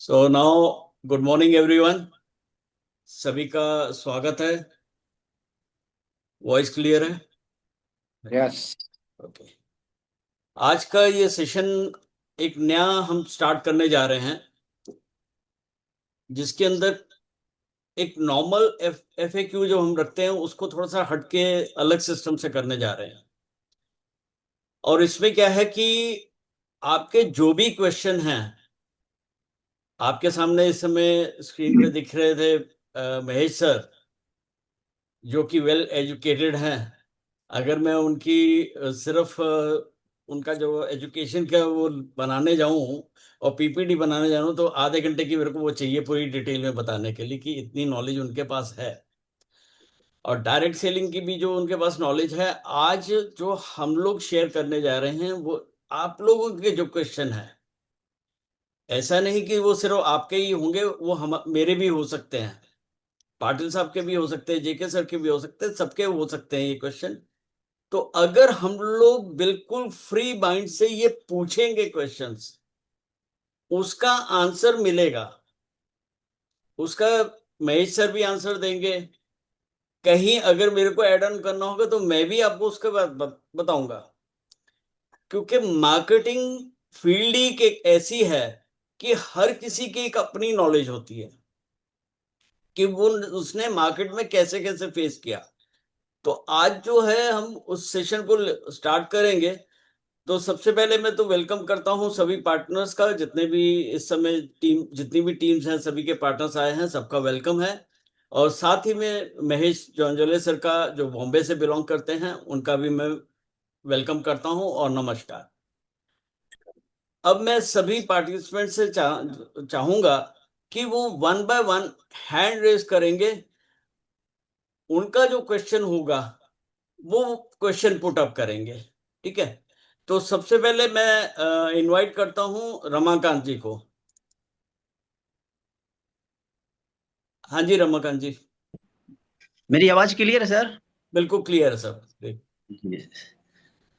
So now good morning everyone. सभी का स्वागत है। वॉइस क्लियर है? यस। ओके। आज का ये सेशन एक नया हम स्टार्ट करने जा रहे हैं, जिसके अंदर एक नॉर्मल एफएक्यू जो हम रखते हैं उसको थोड़ा सा हटके अलग सिस्टम से करने जा रहे हैं। और इसमें क्या है कि आपके जो भी क्वेश्चन हैं, आपके सामने इस समय स्क्रीन पे दिख रहे थे महेश सर, जो कि वेल एजुकेटेड हैं। अगर मैं उनकी सिर्फ उनका जो एजुकेशन का वो बनाने जाऊं और पीपीटी बनाने जाऊं तो आधे घंटे की मेरे को वो चाहिए पूरी डिटेल में बताने के लिए कि इतनी नॉलेज उनके पास है। और डायरेक्ट सेलिंग की भी जो उनके पास नॉलेज है, आज जो हम लोग शेयर करने जा रहे हैं वो आप लोगों के जो क्वेश्चन है, ऐसा नहीं कि वो सिर्फ आपके ही होंगे, वो हम मेरे भी हो सकते हैं, पाटिल साहब के भी हो सकते हैं, जेके सर के भी हो सकते हैं, सबके हो सकते हैं ये क्वेश्चन। तो अगर हम लोग बिल्कुल फ्री माइंड से ये पूछेंगे क्वेश्चंस, उसका आंसर मिलेगा। उसका महेश सर भी आंसर देंगे। कहीं अगर मेरे को ऐड ऑन करना होगा तो मैं भी आपको उसके बाद बताऊंगा। क्योंकि मार्केटिंग फील्ड ही एक ऐसी है कि हर किसी की एक अपनी नॉलेज होती है कि वो उसने मार्केट में कैसे कैसे फेस किया। तो आज जो है हम उस सेशन को स्टार्ट करेंगे। तो सबसे पहले मैं तो वेलकम करता हूं सभी पार्टनर्स का, जितने भी इस समय टीम, जितनी भी टीम्स हैं, सभी के पार्टनर्स आए हैं, सबका वेलकम है। और साथ ही में महेश जौनजोले सर का, जो बॉम्बे से बिलोंग करते हैं, उनका भी मैं वेलकम करता हूं और नमस्कार। अब मैं सभी पार्टिसिपेंट से चाहूंगा कि वो one by one hand raise करेंगे। उनका जो क्वेश्चन होगा वो क्वेश्चन पुट अप करेंगे। ठीक है। तो सबसे पहले मैं इनवाइट करता हूं रमाकांत जी को। हाँ जी रमाकांत जी। मेरी आवाज क्लियर है सर? बिल्कुल क्लियर है सब। Yes.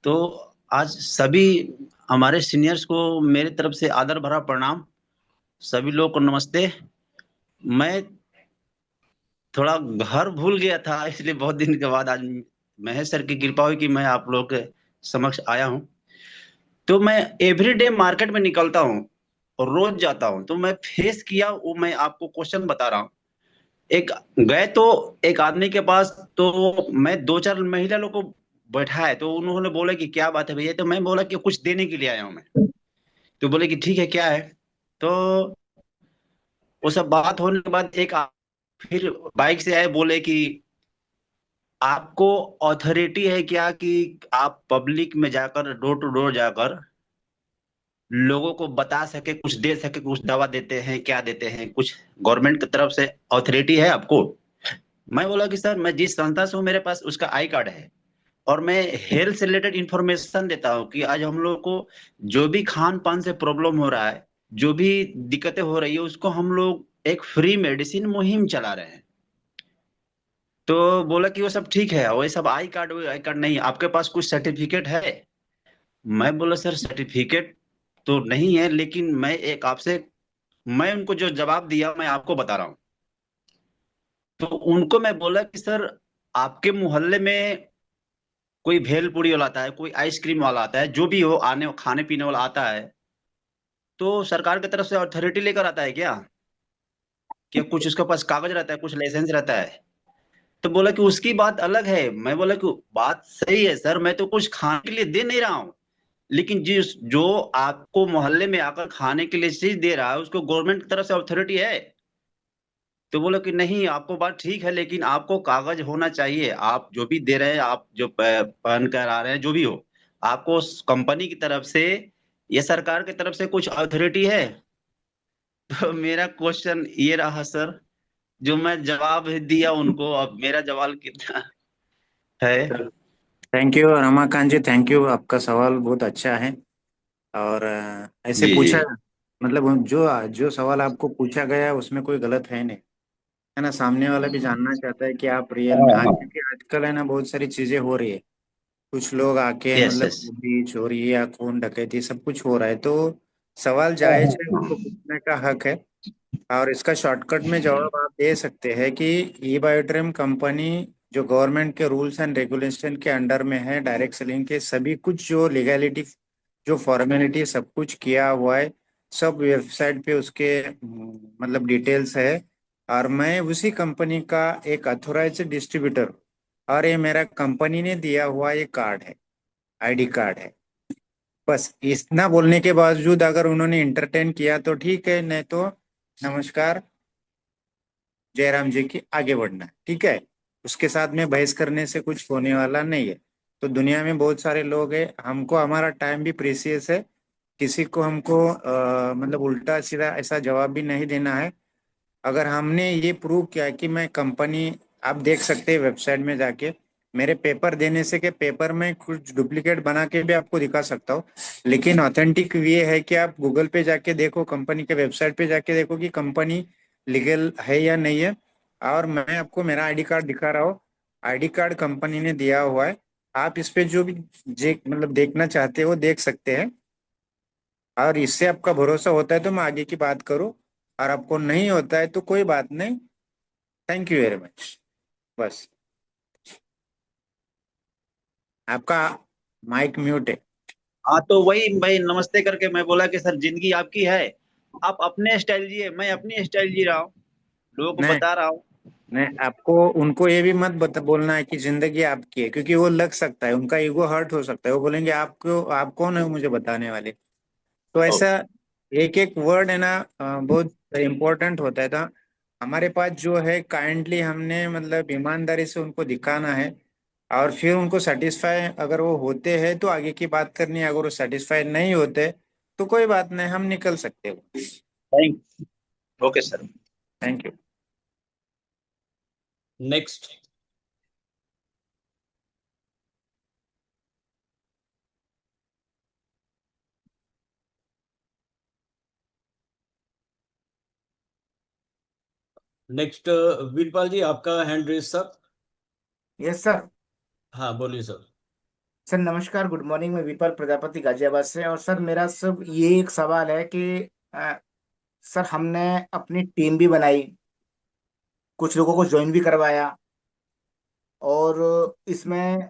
तो आज सभी हमारे सीनियर्स को मेरी तरफ से आदर भरा प्रणाम। सभी लोग को नमस्ते। मैं थोड़ा घर भूल गया था, इसलिए बहुत दिन के बाद आज महेश सर की कृपा हुई कि मैं आप लोग के समक्ष आया हूँ। तो मैं एवरीडे मार्केट में निकलता हूँ और रोज जाता हूँ, तो मैं फेस किया वो मैं आपको क्वेश्चन बता रहा हूँ। एक गए तो एक आदमी के पास, तो मैं दो चार महिला लोग को बैठा है, तो उन्होंने बोला कि क्या बात है भैया, तो मैं बोला कि कुछ देने के लिए आया हूं मैं। तो बोले कि ठीक है क्या है। तो वो सब बात होने के बाद फिर बाइक से आए, बोले कि आपको अथॉरिटी है क्या कि आप पब्लिक में जाकर डोर टू डोर जाकर लोगों को बता सके, कुछ दे सके, कुछ दवा देते हैं, क्या देते हैं, कुछ गवर्नमेंट की तरफ से अथॉरिटी है आपको? मैं बोला कि सर मैं जिस संस्था से हूँ मेरे पास उसका आई कार्ड है, और मैं हेल्थ से रिलेटेड इंफॉर्मेशन देता हूँ कि आज हम लोग को जो भी खान पान से प्रॉब्लम हो रहा है, जो भी दिक्कतें हो रही है, उसको हम लोग एक फ्री मेडिसिन मुहिम चला रहे हैं। तो बोला कि वो सब ठीक है, वो सब आई कार्ड नहीं, आपके पास कुछ सर्टिफिकेट है? मैं बोला सर सर्टिफिकेट तो नहीं है, लेकिन मैं एक आपसे, मैं उनको जो जवाब दिया मैं आपको बता रहा हूँ। तो उनको मैं बोला कि सर आपके मोहल्ले में कोई भेलपूरी वाला आता है, कोई आइसक्रीम वाला आता है, जो भी हो आने खाने पीने वाला आता है, तो सरकार की तरफ से अथॉरिटी लेकर आता है क्या? क्या कुछ उसके पास कागज रहता है, कुछ लाइसेंस रहता है? तो बोला कि उसकी बात अलग है। मैं बोला कि बात सही है सर, मैं तो कुछ खाने के लिए दे नहीं रहा हूँ, लेकिन जिस जो आपको मोहल्ले में आकर खाने के लिए चीज दे रहा है उसको गवर्नमेंट की तरफ से अथॉरिटी है। तो बोला कि नहीं, आपको बात ठीक है, लेकिन आपको कागज होना चाहिए, आप जो भी दे रहे हैं, आप जो पहन कर आ रहे हैं, जो भी हो, आपको कंपनी की तरफ से या सरकार की तरफ से कुछ अथॉरिटी है? तो मेरा क्वेश्चन ये रहा सर, जो मैं जवाब दिया उनको, अब मेरा जवाब कितना है? Thank you Ramakant ji, thank you. आपका सवाल बहुत अच्छा है। और ऐसे जी जी। पूछा, मतलब जो जो सवाल आपको पूछा गया है उसमें कोई गलत है नहीं, है ना। सामने वाला भी जानना चाहता है कि आप रियल में, हाँ आज हाँ। क्योंकि आजकल है ना बहुत सारी चीजें हो रही है। कुछ लोग आके यस मतलब यस। चोरी चोरी या खून डकैती सब कुछ हो रहा है, तो सवाल हाँ जायज हाँ है, हाँ। उनको पूछने का हक है। और इसका शॉर्टकट में जवाब आप दे सकते हैं कि ई बायोट्रिम कंपनी जो गवर्नमेंट के रूल्स एंड रेगुलेशन के अंडर में है, डायरेक्ट सेलिंग के सभी कुछ जो लीगैलिटी, जो फॉर्मेलिटी सब कुछ किया हुआ है, सब वेबसाइट पे उसके मतलब डिटेल्स है। और मैं उसी कंपनी का एक अथोराइज्ड डिस्ट्रीब्यूटर, और ये मेरा कंपनी ने दिया हुआ ये कार्ड है, आईडी कार्ड है। बस इतना बोलने के बावजूद अगर उन्होंने इंटरटेन किया तो ठीक है, नहीं तो नमस्कार, जयराम जी की आगे बढ़ना है, ठीक है। उसके साथ में बहस करने से कुछ होने वाला नहीं है। तो दुनिया में बहुत सारे लोग हैं, हमको हमारा टाइम भी प्रीसियस है। किसी को हमको मतलब उल्टा सीधा ऐसा जवाब भी नहीं देना है। अगर हमने ये प्रूव किया कि मैं कंपनी, आप देख सकते हैं वेबसाइट में जाके, मेरे पेपर देने से, के पेपर में कुछ डुप्लीकेट बना के भी आपको दिखा सकता हूँ, लेकिन ऑथेंटिक ये है कि आप गूगल पे जाके देखो, कंपनी के वेबसाइट पे जाके देखो कि कंपनी लीगल है या नहीं है। और मैं आपको मेरा आईडी कार्ड दिखा रहा हूँ, आईडी कार्ड कंपनी ने दिया हुआ है। आप इस पे जो भी मतलब देखना चाहते हो देख सकते हैं। और इससे आपका भरोसा होता है तो मैं आगे की बात करूँ, और आपको नहीं होता है तो कोई बात नहीं। Thank you very much. बस, आपका माइक म्यूट है। हाँ, तो वही भाई नमस्ते करके मैं बोला कि सर जिंदगी आपकी है, आप अपने स्टाइल जिए, मैं अपनी स्टाइल जी रहा हूँ, लोगों को नहीं बता रहा हूँ। नहीं, आपको उनको ये भी मत बोलना है कि जिंदगी आपकी है, क्योंकि वो लग सकता है, उनका ईगो हर्ट हो सकता है, वो बोलेंगे आपको, आप कौन है मुझे बताने वाले। तो ओ, ऐसा एक एक वर्ड है ना, बहुत इम्पोर्टेंट होता है। तो हमारे पास जो है, काइंडली हमने मतलब ईमानदारी से उनको दिखाना है, और फिर उनको सेटिस्फाई अगर वो होते हैं तो आगे की बात करनी है, अगर वो सेटिस्फाई नहीं होते तो कोई बात नहीं, हम निकल सकते हो। Thank okay sir. Thank you. Next. Next Veerpal ji, आपका hand raise sir. Yes sir. हाँ बोलिए सर। सर नमस्कार, गुड मॉर्निंग। मैं विपल प्रजापति गाजियाबाद से। और सर मेरा सब ये एक सवाल है कि अ, सर हमने अपनी टीम भी बनाई, कुछ लोगों को ज्वाइन भी करवाया, और इसमें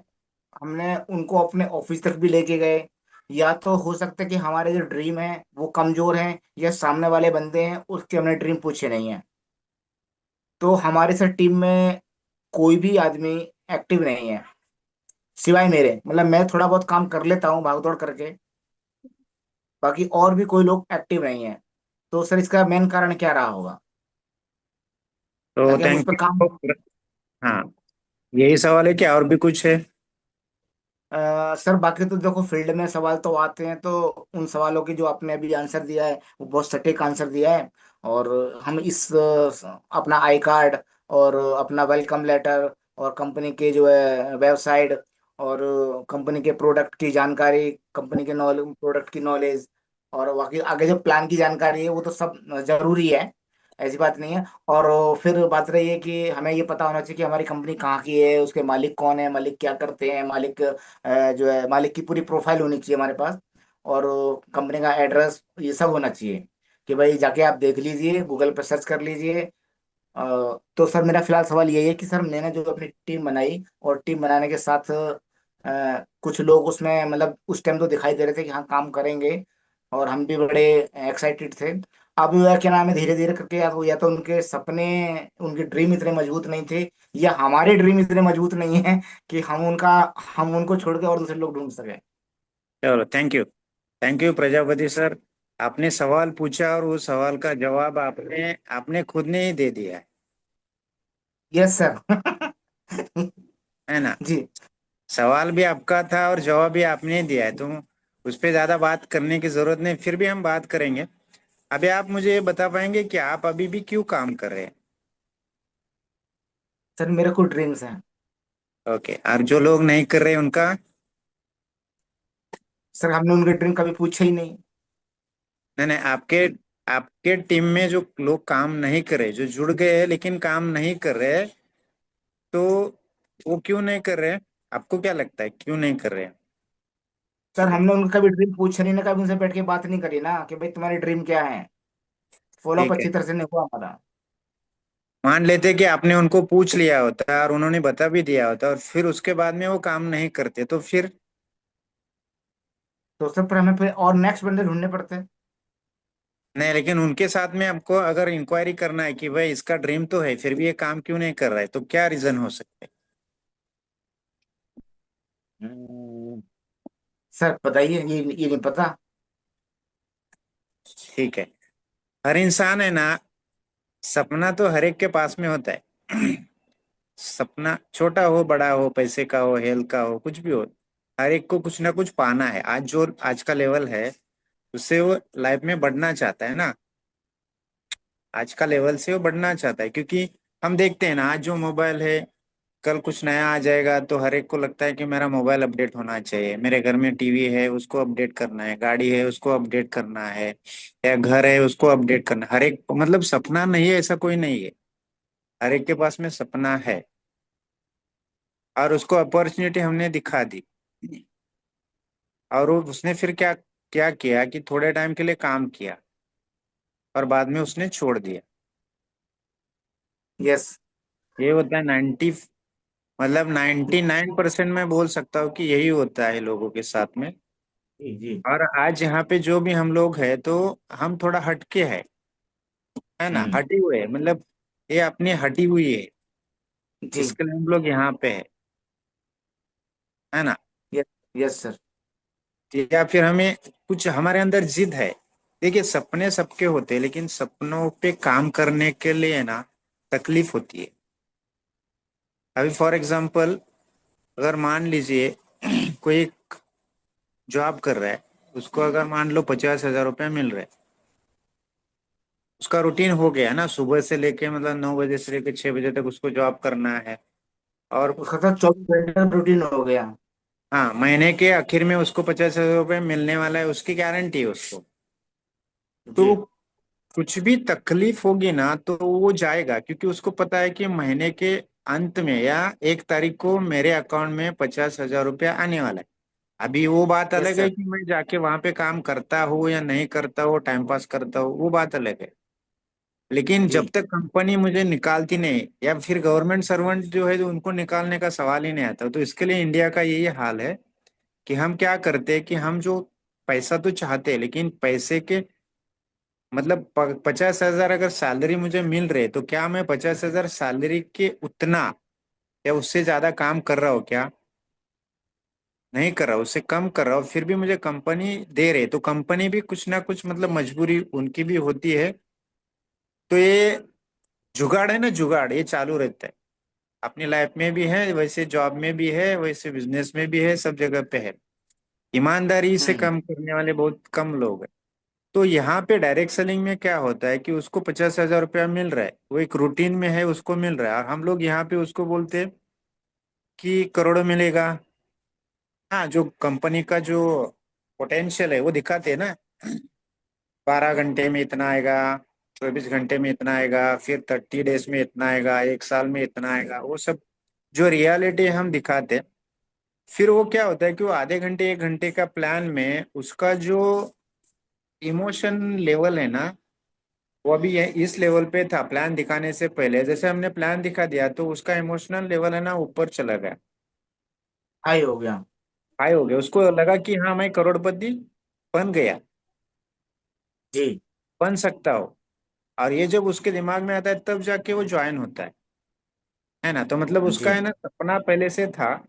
हमने उनको अपने ऑफिस तक भी लेके गए। या तो हो सकता है कि हमारे जो ड्रीम है वो कमजोर हैं, या सामने वाले बंदे हैं उसके हमने ड्रीम पूछे नहीं है। तो हमारे सर टीम में कोई भी आदमी एक्टिव नहीं है, सिवाय मेरे। मतलब मैं थोड़ा बहुत काम कर लेता हूँ भाग दौड़ करके, बाकी और भी कोई लोग एक्टिव नहीं है। तो सर इसका मेन कारण क्या रहा होगा, तो ताकि हम उस थैंक पर काम। यू। हाँ, यही सवाल है, क्या और भी कुछ है? सर बाकी तो देखो, फील्ड में सवाल तो आते हैं, तो उन सवालों की जो आपने अभी आंसर दिया है वो बहुत सटीक आंसर दिया है। और हम इस अपना आई कार्ड, और अपना वेलकम लेटर, और कंपनी के जो है वेबसाइट, और कंपनी के प्रोडक्ट की जानकारी, कंपनी के नॉलेज, प्रोडक्ट की नॉलेज, और बाकी आगे जो प्लान की जानकारी है वो तो सब जरूरी है, ऐसी बात नहीं है। और फिर बात रही है कि हमें ये पता होना चाहिए कि हमारी कंपनी कहाँ की है, उसके मालिक कौन है, मालिक क्या करते हैं, मालिक जो है मालिक की पूरी प्रोफाइल होनी चाहिए हमारे पास, और कंपनी का एड्रेस, ये सब होना चाहिए। कि भाई जाके आप देख लीजिए, गूगल पर सर्च कर लीजिए। तो सर मेरा फिलहाल सवाल यही है कि सर मैंने जो अपनी टीम बनाई, और टीम बनाने के साथ कुछ लोग उसमें मतलब उस टाइम तो दिखाई दे रहे थे कि हाँ काम करेंगे, और हम भी बड़े एक्साइटेड थे। अब वह क्या नाम है, धीरे धीरे करके या तो उनके सपने, उनके ड्रीम इतने मजबूत नहीं थे, या हमारे ड्रीम इतने मजबूत नहीं है कि हम उनको छोड़ के और दूसरे लोग ढूंढ सके। चलो, thank you. Thank you Prajapati sir. आपने सवाल पूछा और उस सवाल का जवाब आपने आपने खुद ने ही दे दिया यस सर। है ना? जी। सवाल भी आपका था और जवाब भी आपने ही दिया है, तो उस पर ज्यादा बात करने की जरूरत नहीं, फिर भी हम बात करेंगे। अभी आप मुझे ये बता पाएंगे कि आप अभी भी क्यों काम कर रहे हैं? सर मेरे को ड्रीम्स हैं। ओके, और जो लोग नहीं कर रहे उनका? सर हमने उनके ड्रीम कभी पूछे ही नहीं। नहीं नहीं, आपके आपके टीम में जो लोग काम नहीं कर रहे, जो जुड़ गए हैं लेकिन काम नहीं कर रहे, तो वो क्यों नहीं कर रहे हैं? आपको क्या लगता है क्यों नहीं कर रहे हैं? सर हमने उनका कभी ड्रीम पूछा नहीं ना, कभी उनसे बैठ के बात नहीं करी ना कि भाई तुम्हारी ड्रीम क्या है। फॉलो अप ठीक है, अच्छी तरह से नहीं हुआ हमारा। मान लेते कि आपने उनको पूछ लिया होता है और उन्होंने बता भी दिया होता और फिर उसके बाद में वो काम नहीं करते, तो फिर? तो उससे पर हमें फिर और नेक्स्ट बंदे ढूंढने पड़ते हैं। नहीं, लेकिन उनके साथ में आपको अगर इंक्वायरी करना है कि भाई इसका ड्रीम तो है फिर भी ये काम क्यों नहीं कर रहा है, तो क्या रीजन हो सकते हैं? हम्म, सर बताइए, ये नहीं पता। ठीक है, हर इंसान है ना, सपना तो हर एक के पास में होता है। सपना छोटा हो बड़ा हो, पैसे का हो, हेल्थ का हो, कुछ भी हो, हर एक को कुछ ना कुछ पाना है। आज जो आज का लेवल है उससे वो लाइफ में बढ़ना चाहता है ना, आज का लेवल से वो बढ़ना चाहता है, क्योंकि हम देखते हैं ना आज जो मोबाइल है, कल कुछ नया आ जाएगा तो हर एक को लगता है कि मेरा मोबाइल अपडेट होना चाहिए, मेरे घर में टीवी है उसको अपडेट करना है, गाड़ी है उसको अपडेट करना है, या घर है उसको अपडेट करना है। हर एक मतलब सपना नहीं है ऐसा कोई नहीं है, हर एक के पास में सपना है, और उसको अपॉर्चुनिटी हमने दिखा दी, और उसने फिर क्या क्या किया कि थोड़े टाइम के लिए काम किया और बाद में उसने छोड़ दिया। यस। ये होता है 99% मैं बोल सकता हूँ कि यही होता है लोगों के साथ में। जी जी। और आज यहाँ पे जो भी हम लोग हैं तो हम थोड़ा हटके हैं, है ना, हम्म। हटी हुए हैं, मतलब ये अपनी हटी हुई है, जी। इसके लिए हम लोग यहाँ पे है ना। यस। Yes sir. या फिर हमें कुछ हमारे अंदर जिद है। देखिए सपने सबके होते हैं लेकिन सपनों पे काम करने के लिए ना तकलीफ होती है। अभी फॉर एग्जांपल, अगर मान लीजिए कोई जॉब कर रहा है, उसको अगर मान लो 50,000 रुपये मिल रहे हैं, उसका रूटीन हो गया ना, सुबह से लेके मतलब 9 बजे से लेके 6 बजे तक उसको जॉब करना है। और उसका तो 24 घंटे का रूटीन हो गया। हाँ, महीने के आखिर में उसको 50,000 रुपये मिलने वाला है, उसकी गारंटी है उसको। तो जी कुछ भी तकलीफ होगी ना तो वो जाएगा, क्योंकि उसको पता है कि महीने के अंत में या 1 तारीख को मेरे अकाउंट में 50,000 रुपया आने वाला है। अभी वो बात यस अलग है सर। कि मैं जाके वहां पे काम करता हूँ या नहीं करता हूँ, टाइम पास करता हूँ, वो बात अलग है। लेकिन जी जब तक कंपनी मुझे निकालती नहीं, या फिर गवर्नमेंट सर्वेंट जो है जो उनको निकालने का सवाल ही नहीं आता, तो इसके लिए इंडिया का यही हाल है कि हम क्या करते हैं कि हम जो पैसा तो चाहते हैं लेकिन पैसे के मतलब 50,000 अगर सैलरी मुझे मिल रही है तो क्या मैं 50,000 सैलरी के उतना या उससे ज्यादा काम कर रहा हूँ क्या? नहीं कर रहा हूँ, उससे कम कर रहा हूँ, फिर भी मुझे कंपनी दे रही है, तो कंपनी भी कुछ ना कुछ मतलब मजबूरी उनकी भी होती है। तो ये जुगाड़ है ना, जुगाड़ ये चालू रहता है, अपनी लाइफ में भी है वैसे, जॉब में भी है वैसे, बिजनेस में भी है, सब जगह पे है। ईमानदारी से हम्म। काम करने वाले बहुत कम लोग हैं। तो यहाँ पे डायरेक्ट सेलिंग में क्या होता है कि उसको 50,000 रुपया मिल रहा है, वो एक रूटीन में है, उसको मिल रहा है, और हम लोग यहाँ पे उसको बोलते हैं कि करोड़ों मिलेगा। हाँ, जो कंपनी का जो पोटेंशियल है वो दिखाते हैं ना, 12 घंटे में इतना आएगा, 24 घंटे में इतना आएगा, फिर 30 डेज में इतना आएगा, 1 साल में इतना आएगा, वो सब जो रियलिटी हम दिखाते हैं। फिर वो क्या होता है कि वो आधे घंटे 1 घंटे का प्लान में उसका जो इमोशन लेवल है ना, वो अभी ये इस लेवल पे था प्लान दिखाने से पहले, जैसे हमने प्लान दिखा दिया तो उसका इमोशनल लेवल है ना ऊपर चला गया, हाई हो गया। हाई हो गया, उसको लगा कि हाँ मैं करोड़पति बन गया, जी बन सकता हो। और ये जब उसके दिमाग में आता है तब जाके वो ज्वाइन होता है ना। तो मतलब उसका जी है ना सपना पहले से था,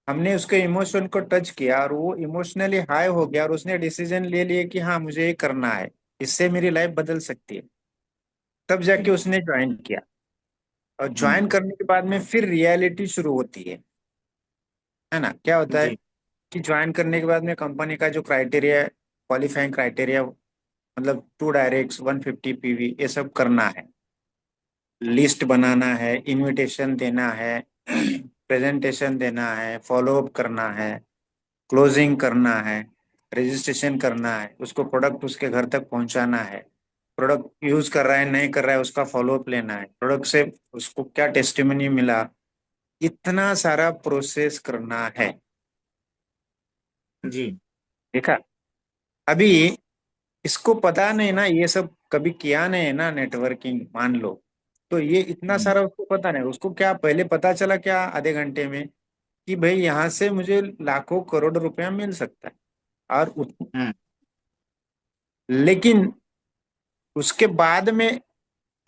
हमने उसके इमोशन को टच किया और वो इमोशनली हाई हो गया और उसने डिसीजन ले लिया कि हाँ मुझे ये करना है, इससे मेरी लाइफ बदल सकती है, तब जाके जी। उसने ज्वाइन किया। और ज्वाइन हम्म। करने के बाद में फिर रियलिटी शुरू होती है ना। क्या होता है जी कि ज्वाइन करने के बाद में कंपनी का जो क्राइटेरिया, क्वालिफाइंग क्राइटेरिया, मतलब 2 डायरेक्ट 150 PV ये सब करना है, लिस्ट बनाना है, इनविटेशन देना है, प्रेजेंटेशन देना है, फॉलो अप करना है, क्लोजिंग करना है, रजिस्ट्रेशन करना है, उसको प्रोडक्ट उसके घर तक पहुंचाना है, प्रोडक्ट यूज कर रहा है नहीं कर रहा है उसका फॉलो अप लेना है, प्रोडक्ट से उसको क्या टेस्टिमनी मिला, इतना सारा प्रोसेस करना है। जी। देखा, अभी इसको पता नहीं ना ये सब, कभी किया नहीं है ना नेटवर्किंग, मान लो, तो ये इतना हम्म। सारा उसको पता नहीं। उसको क्या पहले पता चला क्या आधे घंटे में कि भाई यहाँ से मुझे लाखों करोड़ रुपया मिल सकता है। और हम्म। लेकिन उसके बाद में,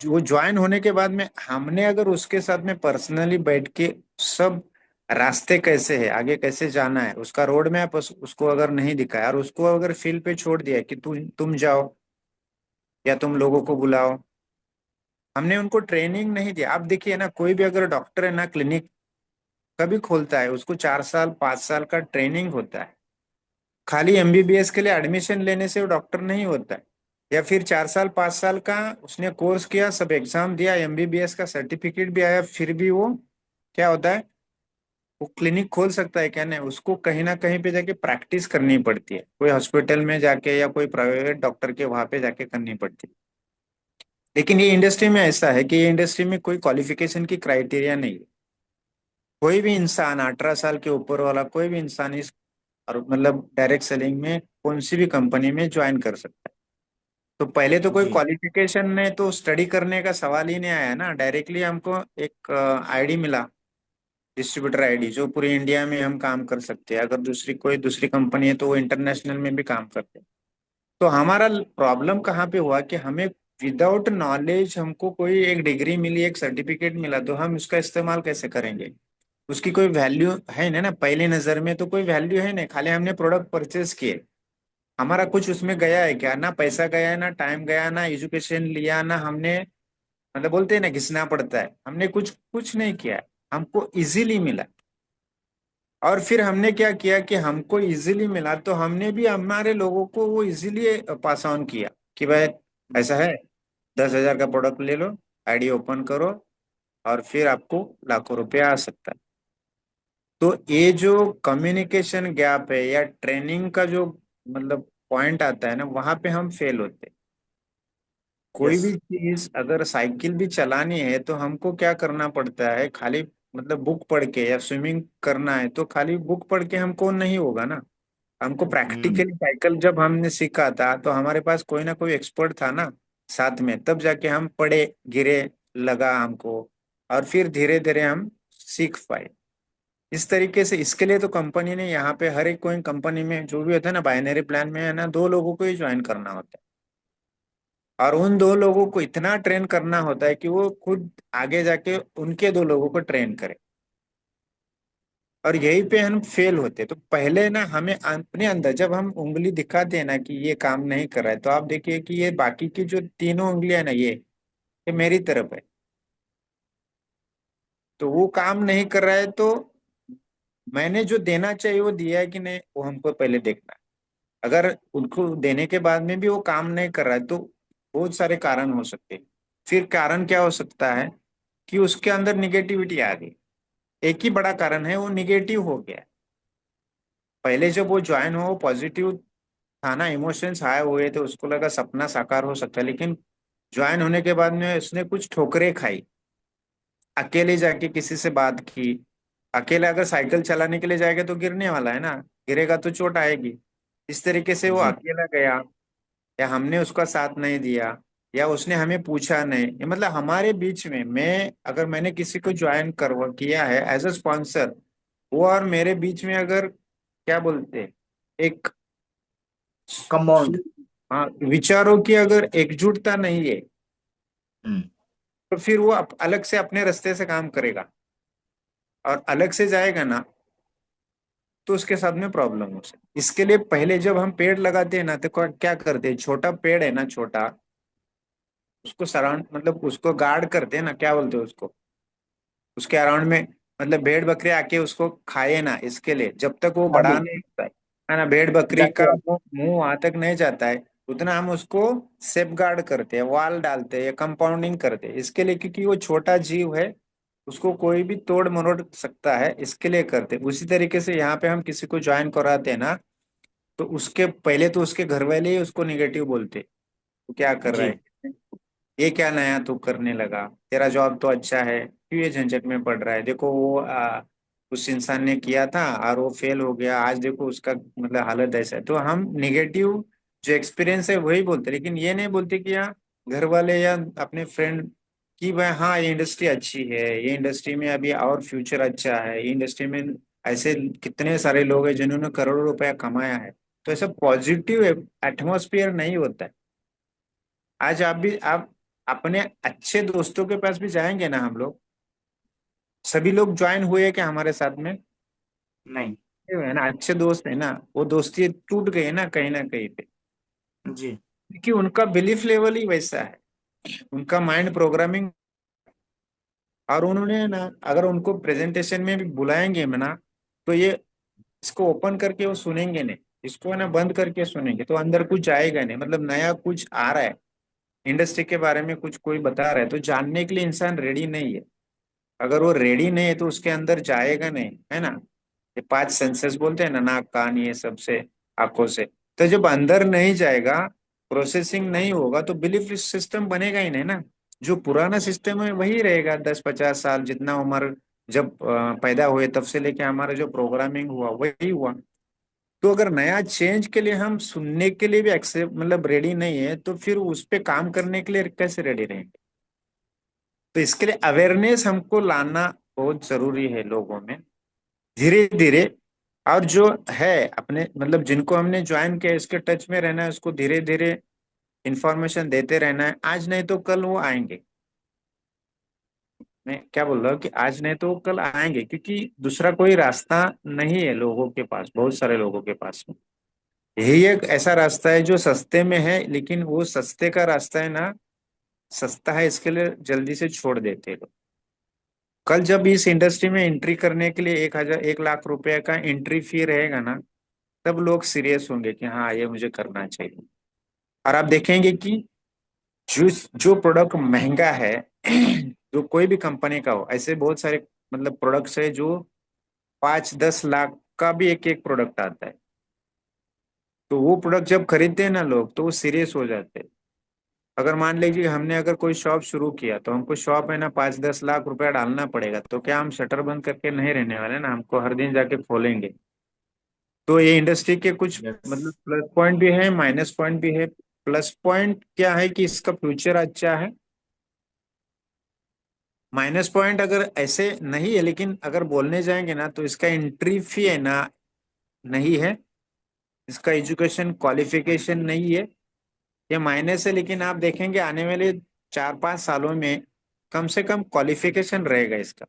वो ज्वाइन होने के बाद में, हमने अगर उसके साथ में पर्सनली बैठ के सब रास्ते कैसे है, आगे कैसे जाना है, उसका रोड मैप उसको अगर नहीं दिखाया, और उसको अगर फील्ड पे छोड़ दिया कि तुम जाओ या तुम लोगों को बुलाओ, हमने उनको ट्रेनिंग नहीं दिया। आप देखिए ना, कोई भी अगर डॉक्टर है ना, क्लिनिक कभी खोलता है, उसको 4 साल 5 साल का ट्रेनिंग होता है। खाली एमबीबीएस के लिए एडमिशन लेने से वो डॉक्टर नहीं होता है। या फिर 4 साल 5 साल का उसने कोर्स किया, सब एग्जाम दिया, एमबीबीएस का सर्टिफिकेट भी आया, फिर भी वो क्या होता है, वो क्लिनिक खोल सकता है क्या? नहीं, उसको कहीं ना कहीं पे जाके प्रैक्टिस करनी पड़ती है, कोई हॉस्पिटल में जाके या कोई प्राइवेट डॉक्टर के वहां पे जाके करनी पड़ती है। लेकिन ये इंडस्ट्री में ऐसा है कि ये इंडस्ट्री में कोई क्वालिफिकेशन की क्राइटेरिया नहीं है। कोई भी इंसान 18 साल के ऊपर वाला कोई भी इंसान इस, और मतलब डायरेक्ट सेलिंग में कौन सी भी कंपनी में ज्वाइन कर सकता है। तो पहले तो कोई जी। क्वालिफिकेशन ने तो स्टडी करने का सवाल ही नहीं आया ना, डायरेक्टली हमको एक आईडी मिला, डिस्ट्रीब्यूटर आईडी, जो पूरी इंडिया में हम काम कर सकते हैं। अगर दूसरी कोई दूसरी कंपनी है तो वो इंटरनेशनल में भी काम करते हैं। तो हमारा प्रॉब्लम कहाँ पे हुआ कि हमें विदाउट नॉलेज हमको कोई एक डिग्री मिली, एक सर्टिफिकेट मिला, तो हम उसका इस्तेमाल कैसे करेंगे? उसकी कोई वैल्यू है ना, पहली नजर में तो कोई वैल्यू है नहीं, खाली हमने प्रोडक्ट परचेज किए। हमारा कुछ उसमें गया है क्या? ना पैसा गया है, ना टाइम गया, ना एजुकेशन लिया, ना हमने, मतलब बोलते हैं ना घिसना पड़ता है, हमने कुछ कुछ नहीं किया। हमको इजीली मिला। और फिर हमने क्या किया कि हमको इजीली मिला तो हमने भी हमारे लोगों को वो इजीली पास ऑन किया कि भाई ऐसा है, 10,000 का प्रोडक्ट ले लो, आईडी ओपन करो, और फिर आपको लाखों रुपया आ सकता है। तो ये जो कम्युनिकेशन गैप है या ट्रेनिंग का जो मतलब पॉइंट आता है ना, वहां पे हम फेल होते हैं। कोई यस। भी चीज अगर साइकिल भी चलानी है तो हमको क्या करना पड़ता है, खाली मतलब बुक पढ़ के, या स्विमिंग करना है तो खाली बुक पढ़ के हमको नहीं होगा ना। हमको हम्म। प्रैक्टिकली साइकिल जब हमने सीखा था तो हमारे पास कोई ना कोई एक्सपर्ट था ना साथ में, तब जाके हम पढ़े, गिरे, लगा हमको, और फिर धीरे धीरे हम सीख पाए। इस तरीके से इसके लिए तो कंपनी ने यहाँ पे हर एक कोई कंपनी में जो भी होता है ना, बाइनरी प्लान में है ना, 2 लोगों को ही ज्वाइन करना होता है। और उन 2 लोगों को इतना ट्रेन करना होता है कि वो खुद आगे जाके उनके 2 लोगों को ट्रेन करे। और यहीं पे हम फेल होते हैं। तो पहले ना हमें अपने अंदर जब हम उंगली दिखाते हैं ना कि ये काम नहीं कर रहा है, तो आप देखिए कि ये बाकी की जो तीनों उंगलियां है ना, ये मेरी तरफ है। तो वो काम नहीं कर रहा है तो मैंने जो देना चाहिए वो दिया है कि नहीं, वो हमको पहले देखना है। अगर उनको देने के बाद में भी वो काम नहीं कर रहा है तो बहुत सारे कारण हो सकते हैं। फिर कारण क्या हो सकता है कि उसके अंदर निगेटिविटी आ गई। एक ही बड़ा कारण है, वो निगेटिव हो गया। पहले जब वो ज्वाइन हुआ वो पॉजिटिव था ना, इमोशंस आए हुए थे, उसको लगा सपना साकार हो सकता है। लेकिन ज्वाइन होने के बाद में उसने कुछ ठोकरें खाई, अकेले जाके किसी से बात की। अकेले अगर साइकिल चलाने के लिए जाएगा तो गिरने वाला है ना, गिरेगा तो चोट आएगी। इस तरीके से वो जी। अकेला गया, या हमने उसका साथ नहीं दिया, या उसने हमें पूछा नहीं। ये मतलब हमारे बीच में, मैं अगर मैंने किसी को ज्वाइन करवा किया है एज अ स्पॉन्सर, वो और मेरे बीच में अगर क्या बोलते हैं, एक कंपाउंड। हाँ, विचारों की अगर एकजुटता नहीं है, हम्म। तो फिर वो अलग से अपने रास्ते से काम करेगा, और अलग से जाएगा ना तो उसके साथ में प्रॉब्लम हो सकती। इसके लिए पहले जब हम पेड़ लगाते हैं ना तो क्या करते हैं, छोटा पेड़ है ना, छोटा, उसको सराउंड मतलब उसको गार्ड करते हैं ना, क्या बोलते हैं उसको, उसके अराउंड में, मतलब भेड़ बकरी आके उसको खाए ना, इसके लिए जब तक वो बड़ा जाली। नहीं होता है ना, भेड़ बकरी जाली का वाली। मुंह मुंह वहां तक नहीं जाता है, उतना हम उसको सेफ गार्ड करते हैं, वॉल डालते हैं या कंपाउंडिंग करते हैं इसके लिए, क्योंकि वो छोटा जीव है, उसको कोई भी तोड़ मरोड़ सकता है, इसके लिए करते हैं। उसी तरीके से यहाँ पे हम किसी को ज्वाइन कराते हैं ना, तो उसके पहले तो उसके घर वाले ही उसको निगेटिव बोलते, तो क्या कर रहा जी। है, ये क्या नया तू करने लगा, तेरा जॉब तो अच्छा है, क्यों ये झंझट में पड़ रहा है? देखो वो उस इंसान ने किया था और वो फेल हो गया, आज देखो उसका मतलब हालत ऐसा है। तो हम निगेटिव जो एक्सपीरियंस है वही बोलते, लेकिन ये नहीं बोलते कि यार घर वाले या अपने फ्रेंड कि भाई हाँ ये इंडस्ट्री अच्छी है, ये इंडस्ट्री में अभी और फ्यूचर अच्छा है, ये इंडस्ट्री में ऐसे कितने सारे लोग हैं जिन्होंने करोड़ों रुपया कमाया है। तो ऐसा पॉजिटिव एटमोसफियर नहीं होता है। आज आप अपने अच्छे दोस्तों के पास भी जाएंगे ना, हम लोग सभी लोग ज्वाइन हुए क्या हमारे साथ में? नहीं। ये है ना, अच्छे दोस्त है ना, वो दोस्ती टूट गई ना कहीं पे, जी। क्योंकि उनका बिलीफ लेवल ही वैसा है, उनका माइंड प्रोग्रामिंग। और उन्होंने ना, अगर उनको प्रेजेंटेशन में भी बुलाएंगे मैं ना, तो ये इसको ओपन करके वो सुनेंगे नहीं, इसको है ना बंद करके सुनेंगे, तो अंदर कुछ आएगा नहीं, मतलब नया कुछ आ रहा है, इंडस्ट्री के बारे में कुछ कोई बता रहा है तो जानने के लिए इंसान रेडी नहीं है। अगर वो रेडी नहीं है तो उसके अंदर जाएगा नहीं, है ना। ये पांच सेंसेस बोलते हैं ना, नाक कान ये सबसे, आंखों से। तो जब अंदर नहीं जाएगा, प्रोसेसिंग नहीं होगा, तो बिलीफ सिस्टम बनेगा ही नहीं ना। जो पुराना सिस्टम है वही रहेगा, 10-50 साल जितना उम्र, जब पैदा हुए तब से लेके हमारा जो प्रोग्रामिंग हुआ वही हुआ। तो अगर नया चेंज के लिए हम सुनने के लिए भी एक्सेप्ट मतलब रेडी नहीं है, तो फिर उस पे काम करने के लिए कैसे रेडी रहेंगे? तो इसके लिए अवेयरनेस हमको लाना बहुत जरूरी है लोगों में, धीरे धीरे। और जो है अपने मतलब जिनको हमने ज्वाइन किया, इसके टच में रहना है, उसको धीरे धीरे इंफॉर्मेशन देते रहना है। आज नहीं तो कल वो आएंगे। मैं क्या बोल रहा हूँ कि आज नहीं तो कल आएंगे, क्योंकि दूसरा कोई रास्ता नहीं है लोगों के पास, बहुत सारे लोगों के पास में। यही एक ऐसा रास्ता है जो सस्ते में है, लेकिन वो सस्ते का रास्ता है ना, सस्ता है इसके लिए जल्दी से छोड़ देते हैं लोग। कल जब इस इंडस्ट्री में एंट्री करने के लिए 1,00,000 का एंट्री फी रहेगा ना, तब लोग सीरियस होंगे कि हाँ ये मुझे करना चाहिए। और आप देखेंगे कि जो जो प्रोडक्ट महंगा है जो कोई भी कंपनी का हो, ऐसे बहुत सारे मतलब प्रोडक्ट्स है जो 5-10 लाख का भी एक एक प्रोडक्ट आता है। तो वो प्रोडक्ट जब खरीदते हैं ना लोग, तो वो सीरियस हो जाते हैं। अगर मान लीजिए हमने अगर कोई शॉप शुरू किया, तो हमको शॉप है ना 5-10 लाख रुपया डालना पड़ेगा, तो क्या हम शटर बंद करके नहीं रहने वाले ना, हमको हर दिन जाके खोलेंगे। तो ये इंडस्ट्री के कुछ यस। मतलब प्लस पॉइंट भी है, माइनस पॉइंट भी है। प्लस पॉइंट क्या है कि इसका फ्यूचर अच्छा है। माइनस पॉइंट अगर ऐसे नहीं है, लेकिन अगर बोलने जाएंगे ना, तो इसका एंट्री फी है ना नहीं है, इसका एजुकेशन क्वालिफिकेशन नहीं है, ये माइनस है। लेकिन आप देखेंगे आने वाले 4-5 सालों में कम से कम क्वालिफिकेशन रहेगा इसका।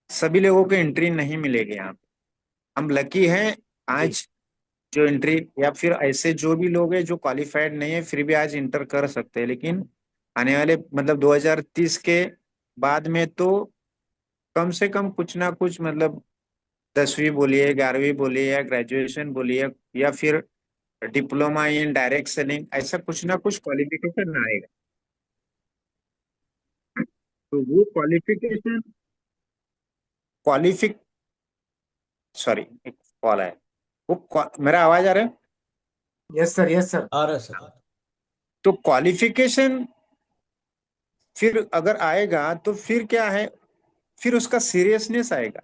सभी लोगों को एंट्री नहीं मिलेगी यहाँ पे। हम लकी हैं जी। आज, जो एंट्री या फिर ऐसे जो भी लोग हैं जो क्वालिफाइड नहीं है फिर भी आज इंटर कर सकते हैं। लेकिन आने वाले मतलब 2030 के बाद में तो कम से कम कुछ ना कुछ मतलब 10वीं बोलिए, 11वीं बोलिए, या ग्रेजुएशन बोलिए, या फिर डिप्लोमा इन डायरेक्ट सेलिंग, ऐसा कुछ ना कुछ क्वालिफिकेशन आएगा। तो वो क्वालिफिकेशन क्वालिफिक सॉरी, एक कॉल है। मेरा आवाज आ रहा है? Yes sir, yes sir. आ रहा है सर। तो क्वालिफिकेशन फिर अगर आएगा तो फिर क्या है, फिर उसका सीरियसनेस आएगा।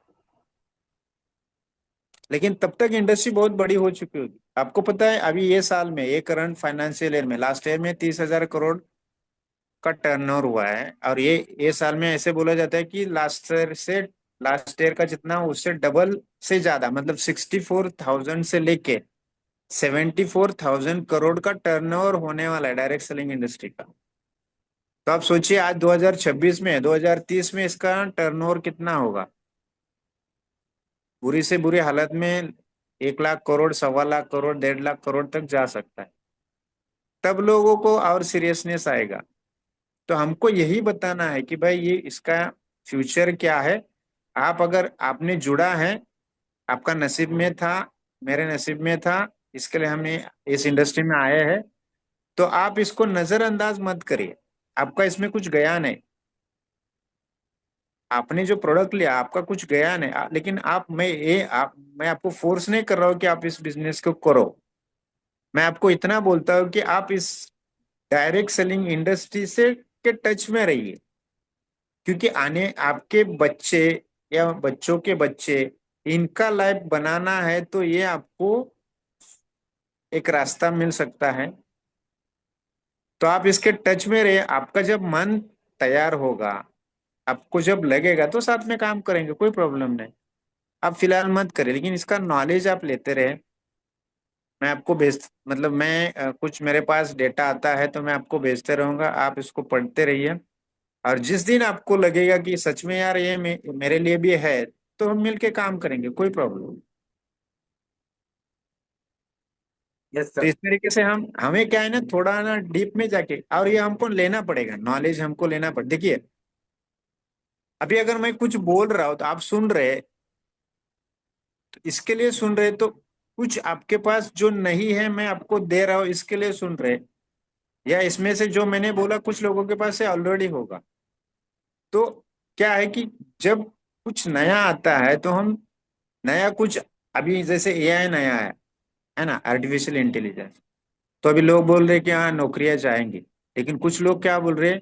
लेकिन तब तक इंडस्ट्री बहुत बड़ी हो चुकी होगी। आपको पता है अभी ये साल में, ये करंट फाइनेंशियल ईयर में, लास्ट ईयर में 30,000 करोड़ का टर्नओवर हुआ है। और ये साल में ऐसे बोला जाता है कि लास्ट ईयर का जितना उससे डबल से ज्यादा, मतलब 64,000 से लेके 74,000 करोड़ का टर्नओवर होने वाला है डायरेक्ट सेलिंग इंडस्ट्री का। तो आप सोचिए आज 2026 में, 2030 में इसका टर्नओवर कितना होगा। बुरी से बुरी हालत में 1,00,000 करोड़, 1.25 लाख करोड़, 1.5 लाख करोड़ तक जा सकता है। तब लोगों को और सीरियसनेस आएगा। तो हमको यही बताना है कि भाई ये इसका फ्यूचर क्या है। आप अगर आपने जुड़ा है, आपका नसीब में था, मेरे नसीब में था, इसके लिए हमें इस इंडस्ट्री में आए हैं। तो आप इसको नजरअंदाज मत करिए, आपका इसमें कुछ गया नहीं। आपने जो प्रोडक्ट लिया आपका कुछ गया नहीं, लेकिन मैं आपको फोर्स नहीं कर रहा हूँ कि आप इस बिजनेस को करो। मैं आपको इतना बोलता हूँ कि आप इस डायरेक्ट सेलिंग इंडस्ट्री से के टच में रहिए। क्योंकि आने आपके बच्चे या बच्चों के बच्चे, इनका लाइफ बनाना है, तो ये आपको एक रास्ता मिल सकता है। तो आप इसके टच में रहे, आपका जब मन तैयार होगा, आपको जब लगेगा तो साथ में काम करेंगे, कोई प्रॉब्लम नहीं। आप फिलहाल मत करें, लेकिन इसका नॉलेज आप लेते रहे। मैं आपको भेज मतलब मैं कुछ मेरे पास डेटा आता है तो मैं आपको भेजते रहूंगा, आप इसको पढ़ते रहिए। और जिस दिन आपको लगेगा कि सच में यार ये मेरे लिए भी है, तो हम मिलके काम करेंगे, कोई प्रॉब्लम। यस तो सर। इस तरीके से हम हमें क्या है ना, थोड़ा ना डीप में जाके, और ये हमको लेना पड़ेगा, नॉलेज हमको लेना पड़ेगा। देखिए, अभी अगर मैं कुछ बोल रहा हूँ तो आप सुन रहे, तो इसके लिए सुन रहे, तो कुछ आपके पास जो नहीं है मैं आपको दे रहा हूँ इसके लिए सुन रहे, या इसमें से जो मैंने बोला कुछ लोगों के पास से ऑलरेडी होगा। तो क्या है कि जब कुछ नया आता है तो हम नया कुछ, अभी जैसे एआई नया है ना, आर्टिफिशियल इंटेलिजेंस, तो अभी लोग बोल रहे हैं कि हाँ नौकरियां जाएंगी। लेकिन कुछ लोग क्या बोल रहे हैं,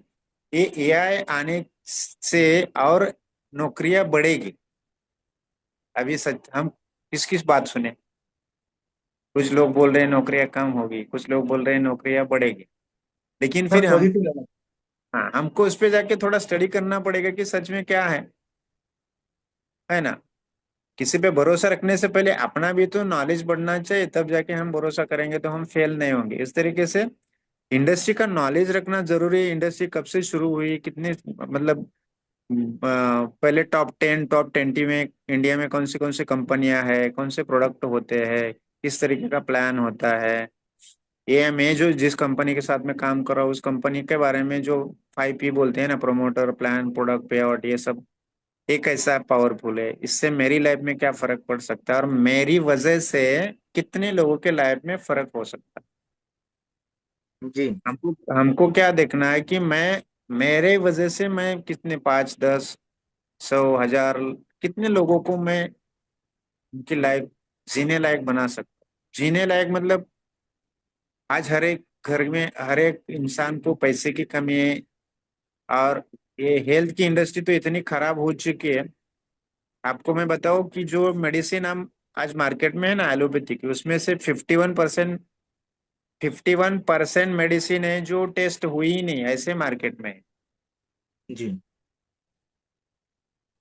ये एआई आने से और नौकरियां बढ़ेगी। अभी सच हम किस किस बात सुने, कुछ लोग बोल रहे हैं नौकरियां कम होगी, कुछ लोग बोल रहे हैं नौकरियां बढ़ेगी। लेकिन सर फिर हम, पॉजिटिव लेना। हाँ, हमको उस पे जाके थोड़ा स्टडी करना पड़ेगा कि सच में क्या है ना। किसी पे भरोसा रखने से पहले अपना भी तो नॉलेज बढ़ना चाहिए, तब जाके हम भरोसा करेंगे तो हम फेल नहीं होंगे। इस तरीके से इंडस्ट्री का नॉलेज रखना जरूरी है। इंडस्ट्री कब से शुरू हुई, कितने मतलब पहले टॉप 10 टॉप 20 में इंडिया में कौन सी कंपनियां हैं, कौन से प्रोडक्ट होते हैं, किस तरीके का प्लान होता है। ये मैं जो जिस कंपनी के साथ में काम कर रहा हूँ उस कंपनी के बारे में जो 5P बोलते हैं ना, प्रमोटर, प्लान, प्रोडक्ट, पे आउट, ये सब एक ऐसा पावरफुल है। इससे मेरी लाइफ में क्या फर्क पड़ सकता है और मेरी वजह से कितने लोगों के लाइफ में फर्क हो सकता है। जी हमको हमको क्या देखना है कि मैं, मेरे वजह से मैं कितने 5, 10, 100, 1000 कितने लोगों को मैं उनकी लाइफ जीने लायक बना सकता हूँ। जीने लायक मतलब आज हर एक घर में हर एक इंसान को पैसे की कमी है। और ये हेल्थ की इंडस्ट्री तो इतनी खराब हो चुकी है। आपको मैं बताऊं कि जो मेडिसिन हम आज मार्केट में है ना एलोपैथिक, उसमें से 51% मेडिसिन है जो टेस्ट हुई ही नहीं, ऐसे मार्केट में है। जी।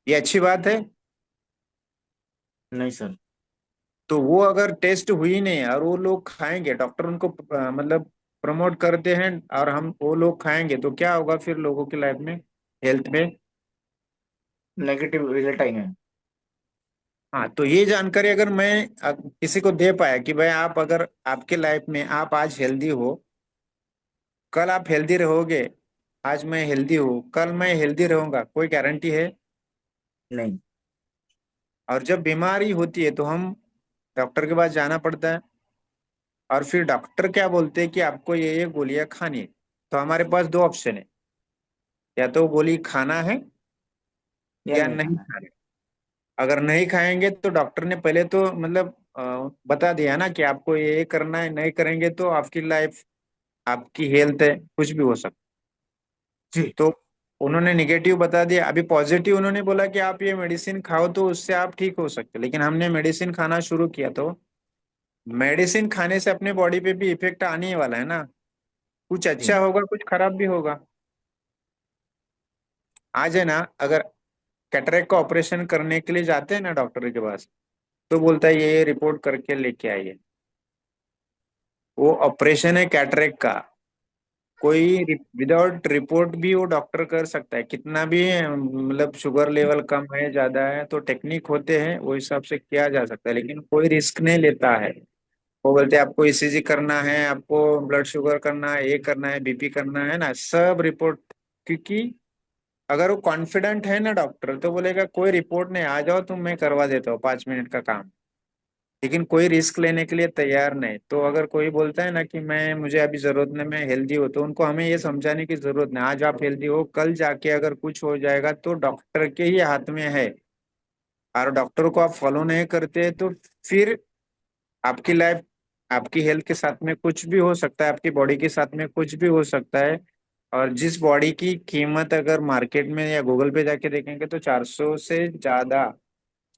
ये अच्छी बात है। नहीं सर। तो वो अगर टेस्ट हुई नहीं और वो लोग खाएंगे, डॉक्टर उनको मतलब प्रमोट करते हैं, और हम वो लोग खाएंगे, तो क्या होगा फिर लोगों की लाइफ में, हेल्थ में। नेगेटिव रिजल्ट आएंगे। हाँ, तो ये जानकारी अगर मैं किसी को दे पाया कि भाई आप अगर आपके लाइफ में आप आज हेल्दी हो, कल आप हेल्दी रहोगे। आज मैं हेल्दी हूँ, कल मैं हेल्दी रहूंगा, कोई गारंटी है? नहीं। और जब बीमारी होती है तो हम डॉक्टर के पास जाना पड़ता है, और फिर डॉक्टर क्या बोलते हैं कि आपको ये गोलियां खानी है। तो हमारे पास दो ऑप्शन है, या तो गोली खाना है या या नहीं नहीं खाना है। खाना है। अगर नहीं खाएंगे तो डॉक्टर ने पहले तो मतलब बता दिया ना कि आपको ये करना है, नहीं करेंगे तो आपकी लाइफ, आपकी हेल्थ है, कुछ भी हो सकता। जी तो उन्होंने निगेटिव बता दिया, अभी पॉजिटिव उन्होंने बोला कि आप ये मेडिसिन खाओ तो उससे आप ठीक हो सकते। लेकिन हमने मेडिसिन खाना शुरू किया तो मेडिसिन खाने से अपने बॉडी पे भी इफेक्ट आने ही वाला है ना। कुछ जी। अच्छा होगा, कुछ खराब भी होगा। आज है ना, अगर कैटरेक्ट का ऑपरेशन करने के लिए जाते हैं ना डॉक्टर के पास, तो बोलता है ये रिपोर्ट करके लेके आइए। वो ऑपरेशन है कैटरेक्ट का, कोई विदाउट रिपोर्ट भी वो डॉक्टर कर सकता है, कितना भी मतलब शुगर लेवल कम है ज्यादा है तो टेक्निक होते हैं, वो हिसाब से किया जा सकता है, लेकिन कोई रिस्क नहीं लेता है। वो बोलते हैं आपको ईसीजी करना है, आपको ब्लड शुगर करना है, ये करना है, बीपी करना है ना, सब रिपोर्ट। क्योंकि अगर वो कॉन्फिडेंट है ना डॉक्टर, तो बोलेगा कोई रिपोर्ट नहीं, आ जाओ तुम, मैं करवा देता हूँ 5 मिनट का काम। लेकिन कोई रिस्क लेने के लिए तैयार नहीं। तो अगर कोई बोलता है ना कि मैं, मुझे अभी जरूरत नहीं, मैं हेल्दी हूँ, तो उनको हमें ये समझाने की जरूरत नहीं, आज आप हेल्दी हो, कल जाके अगर कुछ हो जाएगा तो डॉक्टर के ही हाथ में है। और डॉक्टर को आप फॉलो नहीं करते तो फिर आपकी लाइफ, आपकी हेल्थ के साथ में कुछ भी हो सकता है, आपकी बॉडी के साथ में कुछ भी हो सकता है। और जिस बॉडी की कीमत अगर मार्केट में या गूगल पे जाके देखेंगे तो 400 से ज्यादा,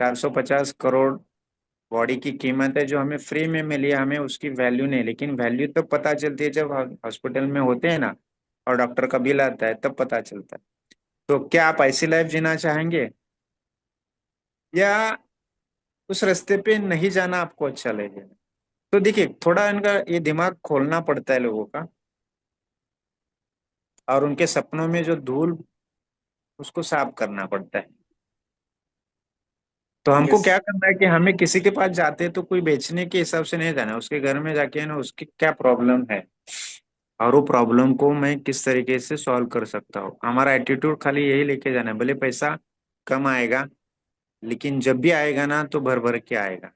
450 करोड़ बॉडी की कीमत है जो हमें फ्री में मिली है, हमें उसकी वैल्यू नहीं, लेकिन वैल्यू तब पता चलती है जब हॉस्पिटल में होते हैं ना और डॉक्टर का बिल आता है, तब पता चलता है। तो क्या आप ऐसी लाइफ जीना चाहेंगे, या उस रास्ते पे नहीं जाना आपको अच्छा लगेगा? तो देखिए, थोड़ा इनका ये दिमाग खोलना पड़ता है लोगों का, और उनके सपनों में जो धूल, उसको साफ करना पड़ता है। तो हमको यस। क्या करना है कि हमें किसी के पास जाते हैं तो कोई बेचने के हिसाब से नहीं जाना है, उसके घर में जाके ना उसकी क्या प्रॉब्लम है और वो प्रॉब्लम को मैं किस तरीके से सॉल्व कर सकता हूँ। हमारा एटीट्यूड खाली यही लेके जाना है, भले पैसा कम आएगा, लेकिन जब भी आएगा ना तो भर भर के आएगा।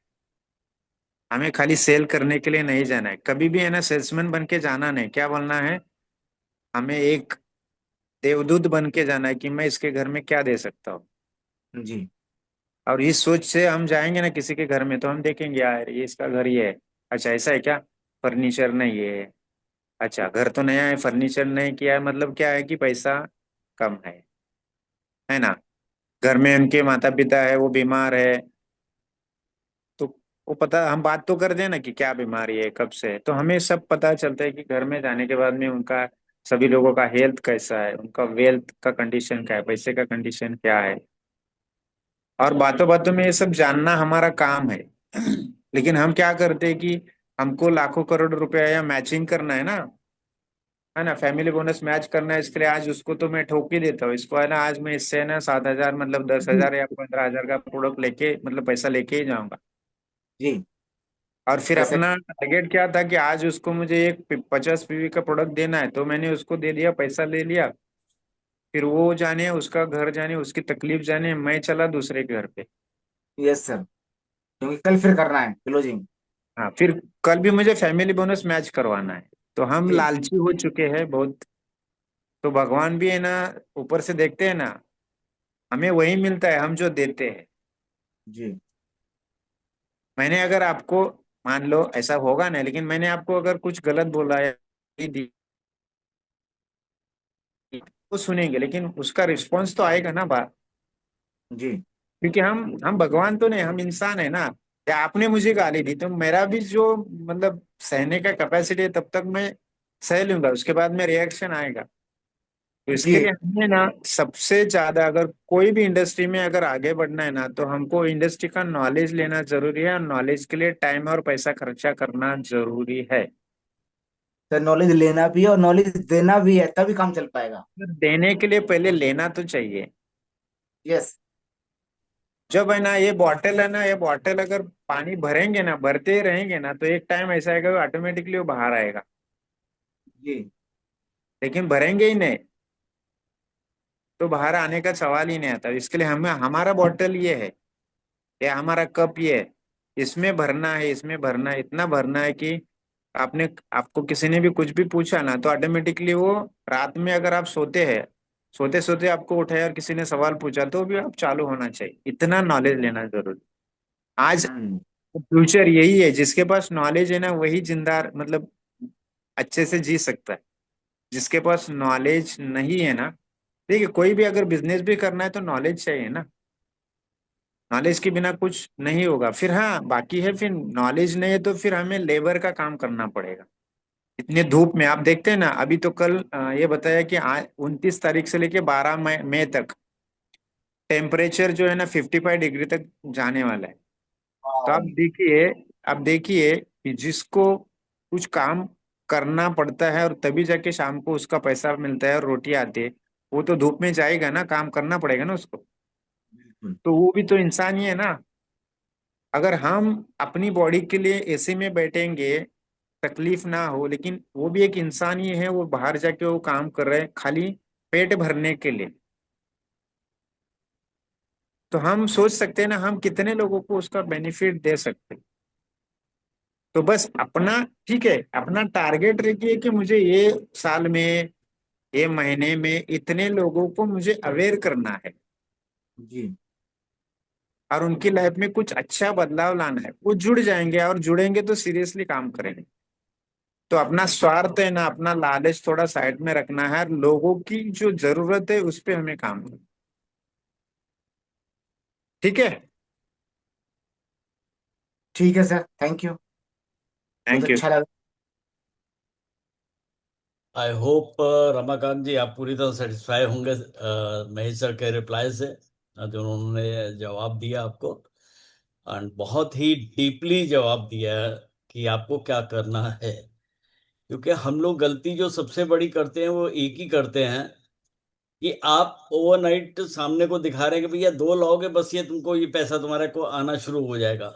हमें खाली सेल करने के लिए नहीं जाना है, कभी भी है ना सेल्समैन बन के जाना नहीं। क्या बोलना है, हमें एक देवदूत बन के जाना है कि मैं इसके घर में क्या दे सकता हूँ। जी। और इस सोच से हम जाएंगे ना किसी के घर में, तो हम देखेंगे यार ये इसका घर ये है, अच्छा ऐसा है क्या, फर्नीचर नहीं है, अच्छा घर तो नया है, फर्नीचर नहीं किया है, मतलब क्या है कि पैसा कम है ना। घर में उनके माता पिता है, वो बीमार है, तो वो पता, हम बात तो कर दें ना कि क्या बीमारी है कब से है, तो हमें सब पता चलता है कि घर में जाने के बाद में उनका, सभी लोगों का हेल्थ कैसा है, उनका वेल्थ का कंडीशन क्या है, पैसे का कंडीशन क्या है। और बातों बातों में ये सब जानना हमारा काम है। लेकिन हम क्या करते हैं कि हमको लाखों करोड़ रुपया या मैचिंग करना है ना, फैमिली बोनस मैच करना है, इसके लिए आज उसको तो मैं ठोक ही देता हूँ, इसको है ना आज मैं इससे ना 7,000 मतलब 10,000 या 15,000 का प्रोडक्ट लेके, मतलब पैसा लेके ही जाऊंगा। जी। और फिर ऐसा। अपना टारगेट क्या था कि आज उसको मुझे एक 50 पीवी का प्रोडक्ट देना है, तो मैंने उसको दे दिया, पैसा ले लिया। फिर वो जाने, उसका घर जाने, उसकी तकलीफ जाने, मैं चला दूसरे के घर पे। यस सर, क्योंकि कल फिर करना है क्लोजिंग। हाँ, फिर कल भी मुझे फैमिली बोनस मैच करवाना है। तो हम जी। लालची हो चुके हैं बहुत। तो भगवान भी है ना, ऊपर से देखते हैं ना, हमें वही मिलता है हम जो देते हैं। जी। मैंने अगर आपको, मान लो ऐसा होगा ना, लेकिन मैंने आपको अगर कुछ गलत बोला है, दी, वो सुनेंगे, लेकिन उसका रिस्पॉन्स तो आएगा ना बात। जी। क्योंकि हम भगवान तो नहीं, हम इंसान है ना। या आपने मुझे गाली दी तो मेरा भी जो मतलब सहने का कैपेसिटी है, तब तक मैं सह लूंगा, उसके बाद में रिएक्शन आएगा। तो इसके जी। लिए हमें ना सबसे ज्यादा, अगर कोई भी इंडस्ट्री में अगर आगे बढ़ना है ना, तो हमको इंडस्ट्री का नॉलेज लेना जरूरी है, और नॉलेज के लिए टाइम और पैसा खर्चा करना जरूरी है। सर, नॉलेज लेना भी है और नॉलेज देना भी है, तभी काम चल पाएगा। तो देने के लिए पहले लेना तो चाहिए। यस। जब है ना ये बॉटल है ना, ये बॉटल अगर पानी भरेंगे ना, भरते ही रहेंगे ना, तो एक टाइम ऐसा आएगा ऑटोमेटिकली वो बाहर आएगा। जी। लेकिन भरेंगे ही नहीं तो बाहर आने का सवाल ही नहीं आता। इसके लिए हमें, हमारा बॉटल ये है या हमारा कप ये है, इसमें भरना है, इसमें भरना है, इतना भरना है कि आपने, आपको किसी ने भी कुछ भी पूछा ना, तो ऑटोमेटिकली वो, रात में अगर आप सोते हैं, सोते सोते आपको उठाया और किसी ने सवाल पूछा, तो भी आप चालू होना चाहिए। इतना नॉलेज लेना जरूरी। आज हम्म। फ्यूचर यही है, जिसके पास नॉलेज है ना वही जिंदा, मतलब अच्छे से जी सकता है। जिसके पास नॉलेज नहीं है ना, देखिए कोई भी अगर बिजनेस भी करना है तो नॉलेज चाहिए ना। नॉलेज के बिना कुछ नहीं होगा। फिर हाँ बाकी है, फिर नॉलेज नहीं है तो फिर हमें लेबर का काम करना पड़ेगा। इतने धूप में आप देखते हैं ना, अभी तो कल ये बताया कि 29 तारीख से लेके 12 मई तक टेम्परेचर जो है ना 55 डिग्री तक जाने वाला है। तो वाह। आप देखिए कि जिसको कुछ काम करना पड़ता है और तभी जाके शाम को उसका पैसा मिलता है और रोटी आती है, वो तो धूप में जाएगा ना, काम करना पड़ेगा ना उसको। बिल्कुल। तो वो भी तो इंसान ही है ना। अगर हम अपनी बॉडी के लिए एसी में बैठेंगे, तकलीफ ना हो, लेकिन वो भी एक इंसान ही है, वो बाहर जाके वो काम कर रहे हैं खाली पेट भरने के लिए। तो हम सोच सकते हैं ना हम कितने लोगों को उसका बेनिफिट दे सकते हैं। तो बस अपना, ठीक है, अपना टारगेट रखिए कि मुझे ये साल में, ये महीने में इतने लोगों को मुझे अवेयर करना है, जी। और उनकी लाइफ में कुछ अच्छा बदलाव लाना है। वो जुड़ जाएंगे, और जुड़ेंगे तो सीरियसली काम करेंगे। तो अपना स्वार्थ है ना, अपना लालच थोड़ा साइड में रखना है, और लोगों की जो जरूरत है उस पे हमें काम करना। ठीक है। ठीक है सर, थैंक यू, बहुत थैंक यू। अच्छा लगा। आई होप रमाकांत जी आप पूरी तरह सेटिस्फाई होंगे महेश सर के रिप्लाई से, जो उन्होंने जवाब दिया आपको, एंड बहुत ही डीपली जवाब दिया है कि आपको क्या करना है। क्योंकि हम लोग गलती जो सबसे बड़ी करते हैं वो एक ही करते हैं कि आप ओवरनाइट सामने को दिखा रहे हैं कि भैया 2 लाओगे बस ये तुमको ये पैसा तुम्हारे को आना शुरू हो जाएगा।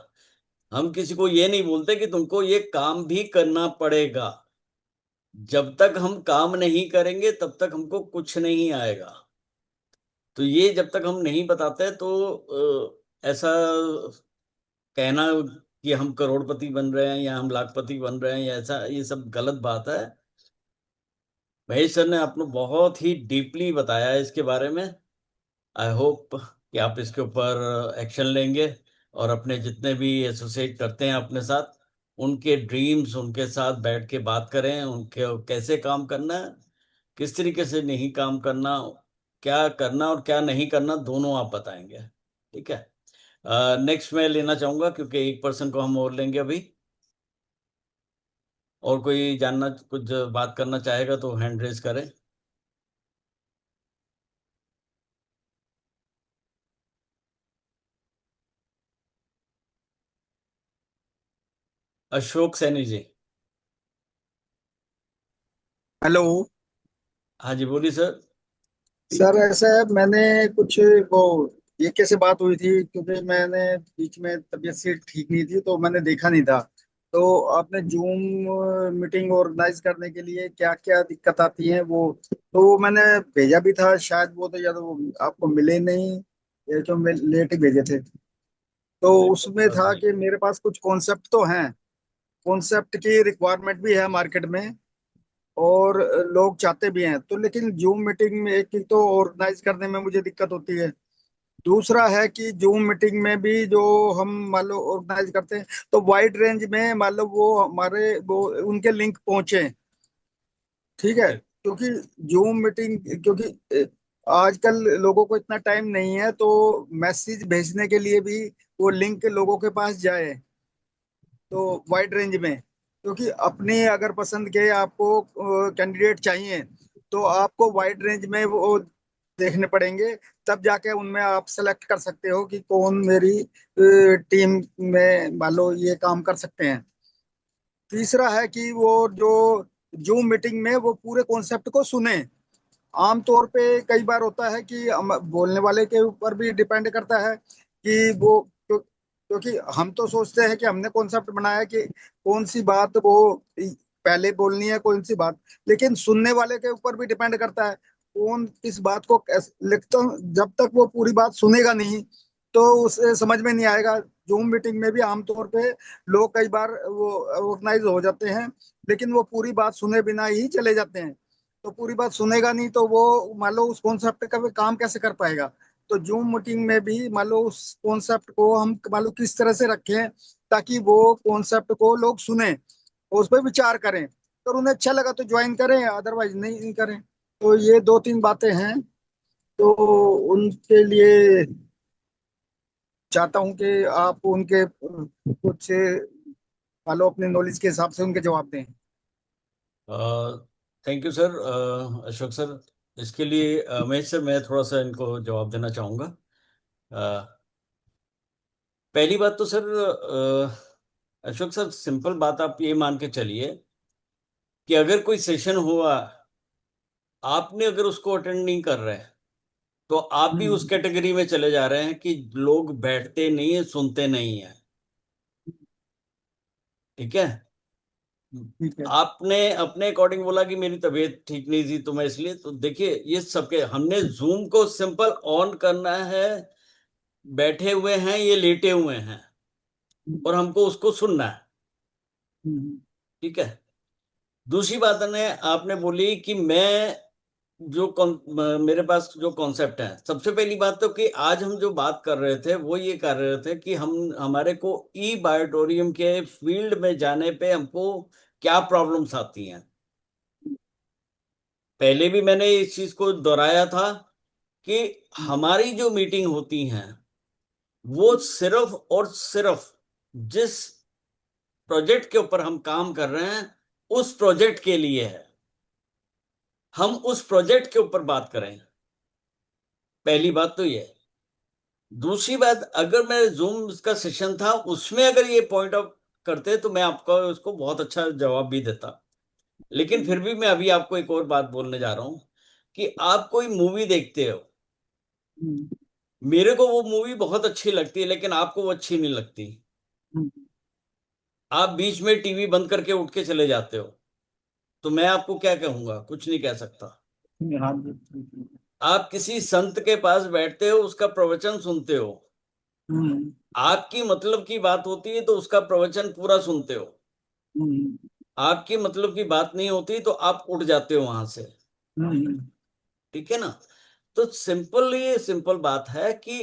हम किसी को ये नहीं बोलते कि तुमको ये काम भी करना पड़ेगा। जब तक हम काम नहीं करेंगे तब तक हमको कुछ नहीं आएगा। तो ये जब तक हम नहीं बताते तो ऐसा कहना कि हम करोड़पति बन रहे हैं या हम लाखपति बन रहे हैं या ऐसा, ये सब गलत बात है। महेश सर ने आपको बहुत ही डीपली बताया है इसके बारे में। आई होप कि आप इसके ऊपर एक्शन लेंगे और अपने जितने भी एसोसिएट करते हैं अपने साथ, उनके ड्रीम्स उनके साथ बैठ के बात करें, उनके कैसे काम करना है, किस तरीके से नहीं काम करना, क्या करना और क्या नहीं करना दोनों आप बताएंगे। ठीक है। नेक्स्ट मैं लेना चाहूंगा क्योंकि एक पर्सन को हम और लेंगे अभी। और कोई जानना कुछ बात करना चाहेगा तो हैंड रेज करें। अशोक सैनी जी। हेलो। हाँ जी बोलिए सर। सर ऐसा है, मैंने कुछ वो ये कैसे बात हुई थी, क्योंकि मैंने बीच में तबीयत से ठीक नहीं थी तो मैंने देखा नहीं था। तो आपने जूम मीटिंग ऑर्गेनाइज करने के लिए क्या क्या दिक्कत आती है वो, तो वो मैंने भेजा भी था शायद, वो तो या तो वो आपको मिले नहीं या तो लेट ही भेजे थे। तो मेरे उसमें पास था नहीं। कि मेरे पास कुछ कॉन्सेप्ट तो हैं, कॉन्सेप्ट की रिक्वायरमेंट भी है मार्केट में, और लोग चाहते भी हैं तो, लेकिन जूम मीटिंग में एक तो ऑर्गेनाइज करने में मुझे दिक्कत होती है। दूसरा है कि जूम मीटिंग में भी जो हम मान लो ऑर्गेनाइज करते हैं तो वाइड रेंज में मान लो वो हमारे वो उनके लिंक पहुंचे, ठीक है। ठीक। क्योंकि जूम मीटिंग, क्योंकि आजकल लोगों को इतना टाइम नहीं है तो मैसेज भेजने के लिए भी वो लिंक लोगों के पास जाए, तो वाइड रेंज में, क्योंकि अपने अगर पसंद के आपको कैंडिडेट चाहिए तो आपको वाइड रेंज में वो देखने पड़ेंगे, तब जाके उनमें आप सेलेक्ट कर सकते हो कि कौन मेरी टीम में मान लो ये काम कर सकते हैं। तीसरा है कि वो जो जूम मीटिंग में वो पूरे कॉन्सेप्ट को सुने। आमतौर पे कई बार होता है कि बोलने वाले के ऊपर भी डिपेंड करता है कि वो क्योंकि हम तो सोचते हैं कि हमने कॉन्सेप्ट बनाया कि कौन सी बात वो पहले बोलनी है, कौन सी बात, लेकिन सुनने वाले के ऊपर भी डिपेंड करता है कौन किस बात को कैसे लिखता। जब तक वो पूरी बात सुनेगा नहीं तो उसे समझ में नहीं आएगा। जूम मीटिंग में भी आमतौर पे लोग कई बार वो ऑर्गेनाइज हो जाते हैं, लेकिन वो पूरी बात सुने बिना ही चले जाते हैं। तो पूरी बात सुनेगा नहीं तो वो मान लो उस कॉन्सेप्ट का भी काम कैसे कर पाएगा। तो जूम मीटिंग में भी मान लो उस कॉन्सेप्ट को हम मान लो किस तरह से रखें ताकि वो कॉन्सेप्ट को लोग सुने और उस पर विचार करें, तो उन्हें अच्छा लगा तो ज्वाइन करें, अदरवाइज नहीं करें। तो ये दो तीन बातें हैं, तो उनके लिए चाहता हूं कि आप उनके कुछ मान लो अपने नॉलेज के हिसाब से उनके जवाब दें। Thank you sir. Ashok sir, इसके लिए महेश सर मैं थोड़ा सा इनको जवाब देना चाहूँगा। पहली बात तो सर, अशोक सर सिंपल बात आप ये मान के चलिए कि अगर कोई सेशन हुआ, आपने अगर उसको अटेंड नहीं कर रहे हैं तो आप भी उस हम्म, कैटेगरी में चले जा रहे हैं कि लोग बैठते नहीं है, सुनते नहीं है। ठीक है। ठीक है। आपने अपने अकॉर्डिंग बोला कि मेरी तबीयत ठीक नहीं थी तो मैं इसलिए, तो देखिए ये सबके, हमने जूम को सिंपल ऑन करना है, बैठे हुए हैं ये लेटे हुए हैं और हमको उसको सुनना है। हम्म, ठीक है। दूसरी बात ने आपने बोली कि मैं मेरे पास जो कॉन्सेप्ट है, सबसे पहली बात तो कि आज हम जो बात कर रहे थे वो ये कर रहे थे कि हम हमारे को ई बायोटोरियम के फील्ड में जाने पे हमको क्या प्रॉब्लम्स आती हैं। पहले भी मैंने इस चीज को दोहराया था कि हमारी जो मीटिंग होती हैं वो सिर्फ और सिर्फ जिस प्रोजेक्ट के ऊपर हम काम कर रहे हैं उस प्रोजेक्ट के लिए है, हम उस प्रोजेक्ट के ऊपर बात करें। पहली बात तो ये है। दूसरी बात, अगर मैं जूम का सेशन था उसमें अगर ये पॉइंट आउट करते तो मैं आपको उसको बहुत अच्छा जवाब भी देता, लेकिन फिर भी मैं अभी आपको एक और बात बोलने जा रहा हूं कि आप कोई मूवी देखते हो, मेरे को वो मूवी बहुत अच्छी लगती है लेकिन आपको वो अच्छी नहीं लगती, आप बीच में टीवी बंद करके उठ के चले जाते हो, तो मैं आपको क्या कहूंगा? कुछ नहीं कह सकता। हाँ। आप किसी संत के पास बैठते हो, उसका प्रवचन सुनते हो, आपकी मतलब की बात होती है तो उसका प्रवचन पूरा सुनते हो, आपकी मतलब की बात नहीं होती तो आप उठ जाते हो वहां से। ठीक है ना? तो सिंपल बात है कि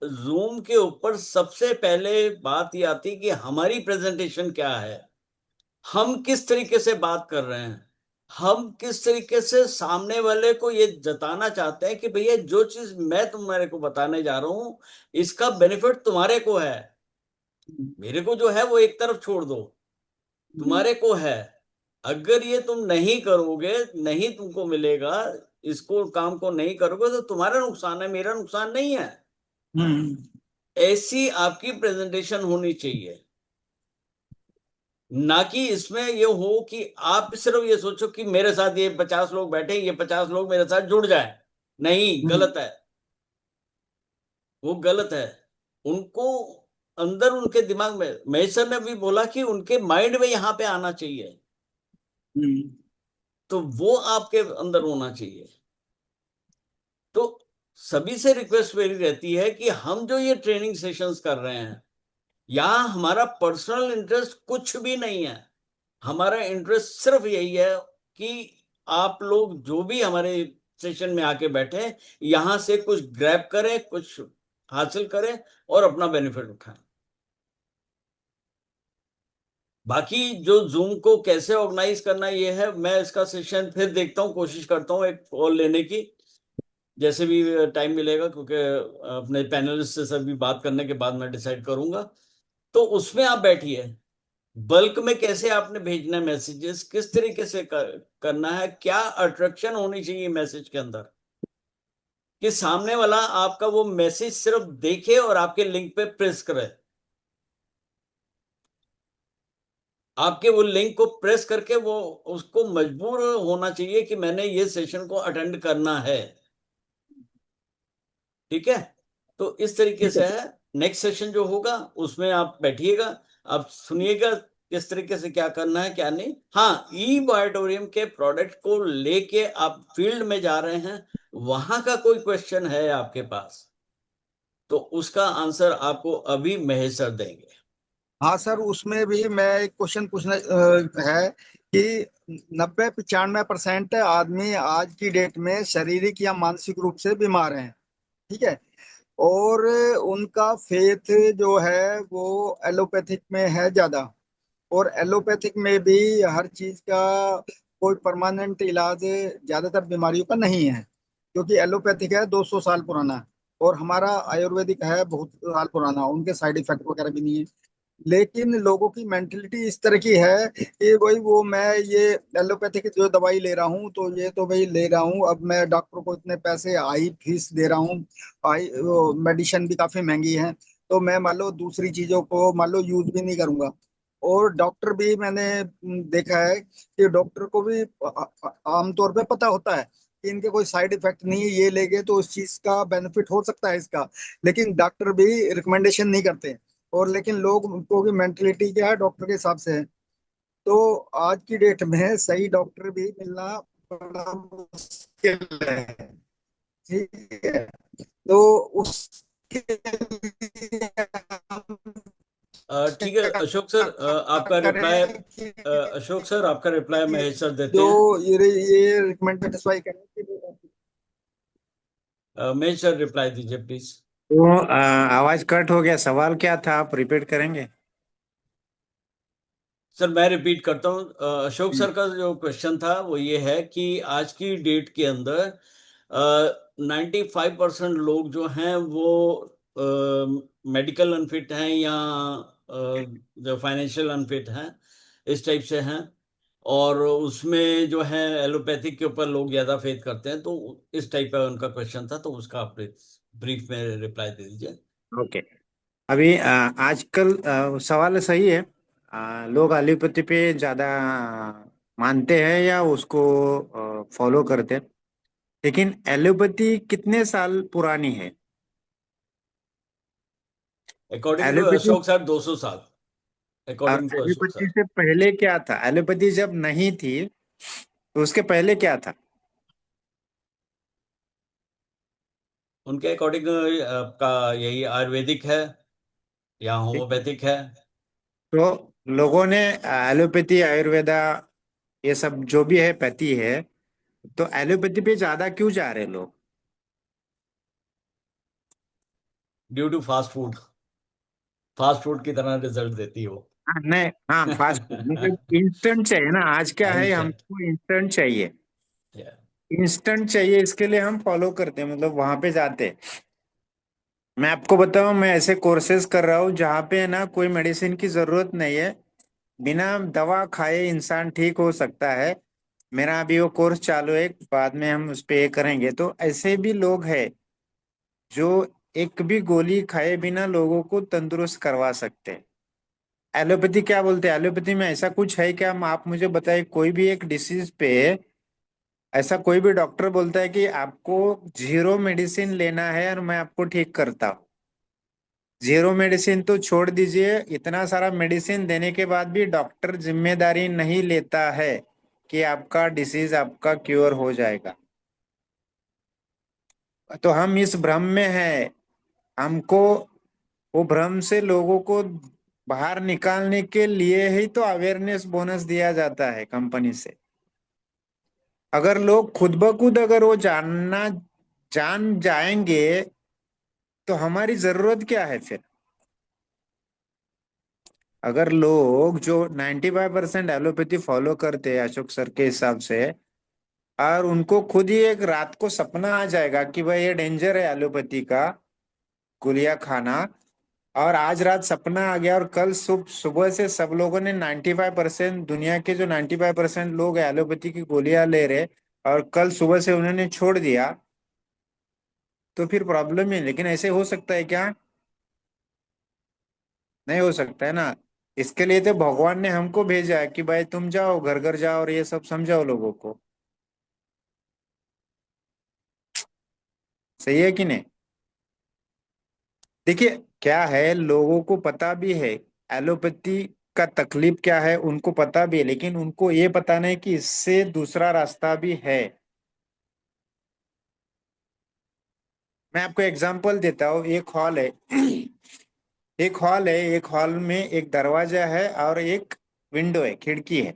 जूम के ऊपर सबसे पहले बात ये आती कि हमारी प्रेजेंटेशन क्या है, हम किस तरीके से बात कर रहे हैं, हम किस तरीके से सामने वाले को ये जताना चाहते हैं कि भैया जो चीज मैं तुम्हारे को बताने जा रहा हूं इसका बेनिफिट तुम्हारे को है, मेरे को जो है वो एक तरफ छोड़ दो, तुम्हारे को है। अगर ये तुम नहीं करोगे, नहीं तुमको मिलेगा, इसको काम को नहीं करोगे तो तुम्हारा नुकसान है, मेरा नुकसान नहीं है। ऐसी आपकी प्रेजेंटेशन होनी चाहिए, ना कि इसमें ये हो कि आप सिर्फ ये सोचो कि मेरे साथ ये 50 लोग बैठे, ये 50 लोग मेरे साथ जुड़ जाए। नहीं, गलत है, वो गलत है। उनको अंदर उनके दिमाग में, महेश सर ने भी बोला कि उनके माइंड में यहां पे आना चाहिए, तो वो आपके अंदर होना चाहिए। तो सभी से रिक्वेस्ट मेरी रहती है कि हम जो ये ट्रेनिंग सेशंस कर रहे हैं, यहाँ हमारा पर्सनल इंटरेस्ट कुछ भी नहीं है, हमारा इंटरेस्ट सिर्फ यही है कि आप लोग जो भी हमारे सेशन में आके बैठे यहां से कुछ ग्रैब करें, कुछ हासिल करें और अपना बेनिफिट उठाएं। बाकी जो जूम को कैसे ऑर्गेनाइज करना ये है, मैं इसका सेशन फिर देखता हूँ, कोशिश करता हूँ एक कॉल लेने की जैसे भी टाइम मिलेगा, क्योंकि अपने पैनलिस्ट से सभी बात करने के बाद मैं डिसाइड करूंगा। तो उसमें आप बैठिए, बल्क में कैसे आपने भेजना है मैसेजेस, किस तरीके से करना है, क्या अट्रैक्शन होनी चाहिए मैसेज के अंदर कि सामने वाला आपका वो मैसेज सिर्फ देखे और आपके लिंक पे प्रेस करे, आपके वो लिंक को प्रेस करके वो उसको मजबूर होना चाहिए कि मैंने ये सेशन को अटेंड करना है। ठीक है? तो इस तरीके से है। नेक्स्ट सेशन जो होगा उसमें आप बैठिएगा, आप सुनिएगा किस तरीके से क्या करना है क्या नहीं। हाँ, ई बायोटोरियम के प्रोडक्ट को लेके आप फील्ड में जा रहे हैं, वहां का कोई क्वेश्चन है आपके पास तो उसका आंसर आपको अभी महेश सर देंगे। हाँ सर, उसमें भी मैं एक क्वेश्चन पूछना है कि 90-95% आदमी आज की डेट में शारीरिक या मानसिक रूप से बीमार हैं। ठीक है। और उनका फेथ जो है वो एलोपैथिक में है ज्यादा। और एलोपैथिक में भी हर चीज का कोई परमानेंट इलाज ज्यादातर बीमारियों का नहीं है, क्योंकि एलोपैथिक है 200 साल पुराना और हमारा आयुर्वेदिक है बहुत साल पुराना, उनके साइड इफेक्ट वगैरह भी नहीं है। लेकिन लोगों की मेंटेलिटी इस तरह की है कि भाई वो मैं ये एलोपैथिक जो दवाई ले रहा हूँ तो ये तो भाई ले रहा हूँ, अब मैं डॉक्टर को इतने पैसे आई फीस दे रहा हूँ, आई मेडिसिन भी काफी महंगी है, तो मैं मान लो दूसरी चीजों को मान लो यूज भी नहीं करूंगा। और डॉक्टर भी मैंने देखा है कि डॉक्टर को भी आमतौर पे पता होता है कि इनके कोई साइड इफेक्ट नहीं है, ये लेंगे तो इस चीज का बेनिफिट हो सकता है इसका, लेकिन डॉक्टर भी रिकमेंडेशन नहीं करते। और लेकिन लोग को की मेंटेलिटी क्या है डॉक्टर के हिसाब से है। तो आज की डेट में सही डॉक्टर भी मिलना बड़ा मुश्किल है। ठीक है। तो उसके लिए हम ठीक है अशोक सर, क्या आपका रिप्लाई, करें कि अशोक सर आपका रिप्लाई महेश सर देते जो हैं। ये रिकमेंड सेटिस्फाई करें कि महेश सर रिप्लाई दीजिए प्लीज। तो आवाज कट हो गया, सवाल क्या था, आप रिपीट करेंगे? सर मैं रिपीट करता हूँ, अशोक सर का जो क्वेश्चन था वो ये है कि आज की डेट के अंदर 95% लोग जो हैं वो मेडिकल अनफिट हैं या जो फाइनेंशियल अनफिट हैं, इस टाइप से हैं। और उसमें जो है एलोपैथिक के ऊपर लोग ज्यादा फेथ करते हैं, तो इस टाइप का उनका क्वेश्चन था, तो उसका आप ब्रीफ में रिप्लाई दे दीजिए। ओके। अभी आजकल सवाल सही है। लोग एलोपैथी पे ज्यादा मानते हैं या उसको फॉलो करते हैं, लेकिन एलोपैथी कितने साल पुरानी है? According to allopathy Ashok sir 200 साल। और according to Ashok allopathy sir. से पहले क्या था? एलोपैथी जब नहीं थी तो उसके पहले क्या था? उनके अकॉर्डिंग आपका यही आयुर्वेदिक है या ठीक है। होम्योपैथिक है। तो लोगों ने एलोपैथी आयुर्वेदा ये सब जो भी है पैथी है, तो एलोपैथी पे ज्यादा क्यों जा रहे हैं लोग? Due to fast food. Fast food की तरह रिजल्ट देती हो। हाँ नहीं, हाँ फास्ट फूड मतलब इंस्टेंट चाहिए ना। आज क्या है, इंस्टेंट। हमको इंस्टेंट चाहिए। इंस्टेंट चाहिए, इसके लिए हम फॉलो करते हैं, मतलब वहां पे जाते हैं। मैं आपको बताऊं, मैं ऐसे कोर्सेज कर रहा हूँ जहाँ पे ना कोई मेडिसिन की जरूरत नहीं है। बिना दवा खाए इंसान ठीक हो सकता है। मेरा अभी वो कोर्स चालू है, बाद में हम उस पे ये करेंगे। तो ऐसे भी लोग हैं जो एक भी गोली खाए बिना लोगों को तंदुरुस्त करवा सकते हैं। एलोपैथी क्या बोलते हैं? एलोपैथी में ऐसा कुछ है क्या? आप मुझे बताइए, कोई भी एक डिसीज पे ऐसा कोई भी डॉक्टर बोलता है कि आपको जीरो मेडिसिन लेना है और मैं आपको ठीक करता हूँ? जीरो मेडिसिन तो छोड़ दीजिए, इतना सारा मेडिसिन देने के बाद भी डॉक्टर जिम्मेदारी नहीं लेता है कि आपका डिसीज आपका क्योर हो जाएगा। तो हम इस भ्रम में हैं। हमको वो भ्रम से लोगों को बाहर निकालने के लिए ही तो अवेयरनेस बोनस दिया जाता है कंपनी से। अगर लोग खुद ब खुद अगर वो जानना जान जाएंगे तो हमारी जरूरत क्या है फिर? अगर लोग जो 95% एलोपैथी फॉलो करते हैं अशोक सर के हिसाब से, और उनको खुद ही एक रात को सपना आ जाएगा कि भाई ये डेंजर है एलोपैथी का गोलियां खाना, और आज रात सपना आ गया और कल सुबह से सब लोगों ने 95% दुनिया के जो 95% लोग एलोपैथी की गोलियां ले रहे, और कल सुबह से उन्होंने छोड़ दिया, तो फिर प्रॉब्लम है। लेकिन ऐसे हो सकता है क्या? नहीं हो सकता है ना। इसके लिए तो भगवान ने हमको भेजा है कि भाई तुम जाओ घर घर जाओ और ये सब समझाओ लोगों को। सही है कि नहीं? देखिए, क्या है, लोगों को पता भी है एलोपैथी का तकलीफ क्या है, उनको पता भी है, लेकिन उनको ये पता नहीं कि इससे दूसरा रास्ता भी है। मैं आपको एग्जांपल देता हूँ। एक हॉल है एक हॉल है, एक हॉल में एक दरवाजा है और एक विंडो है, खिड़की है।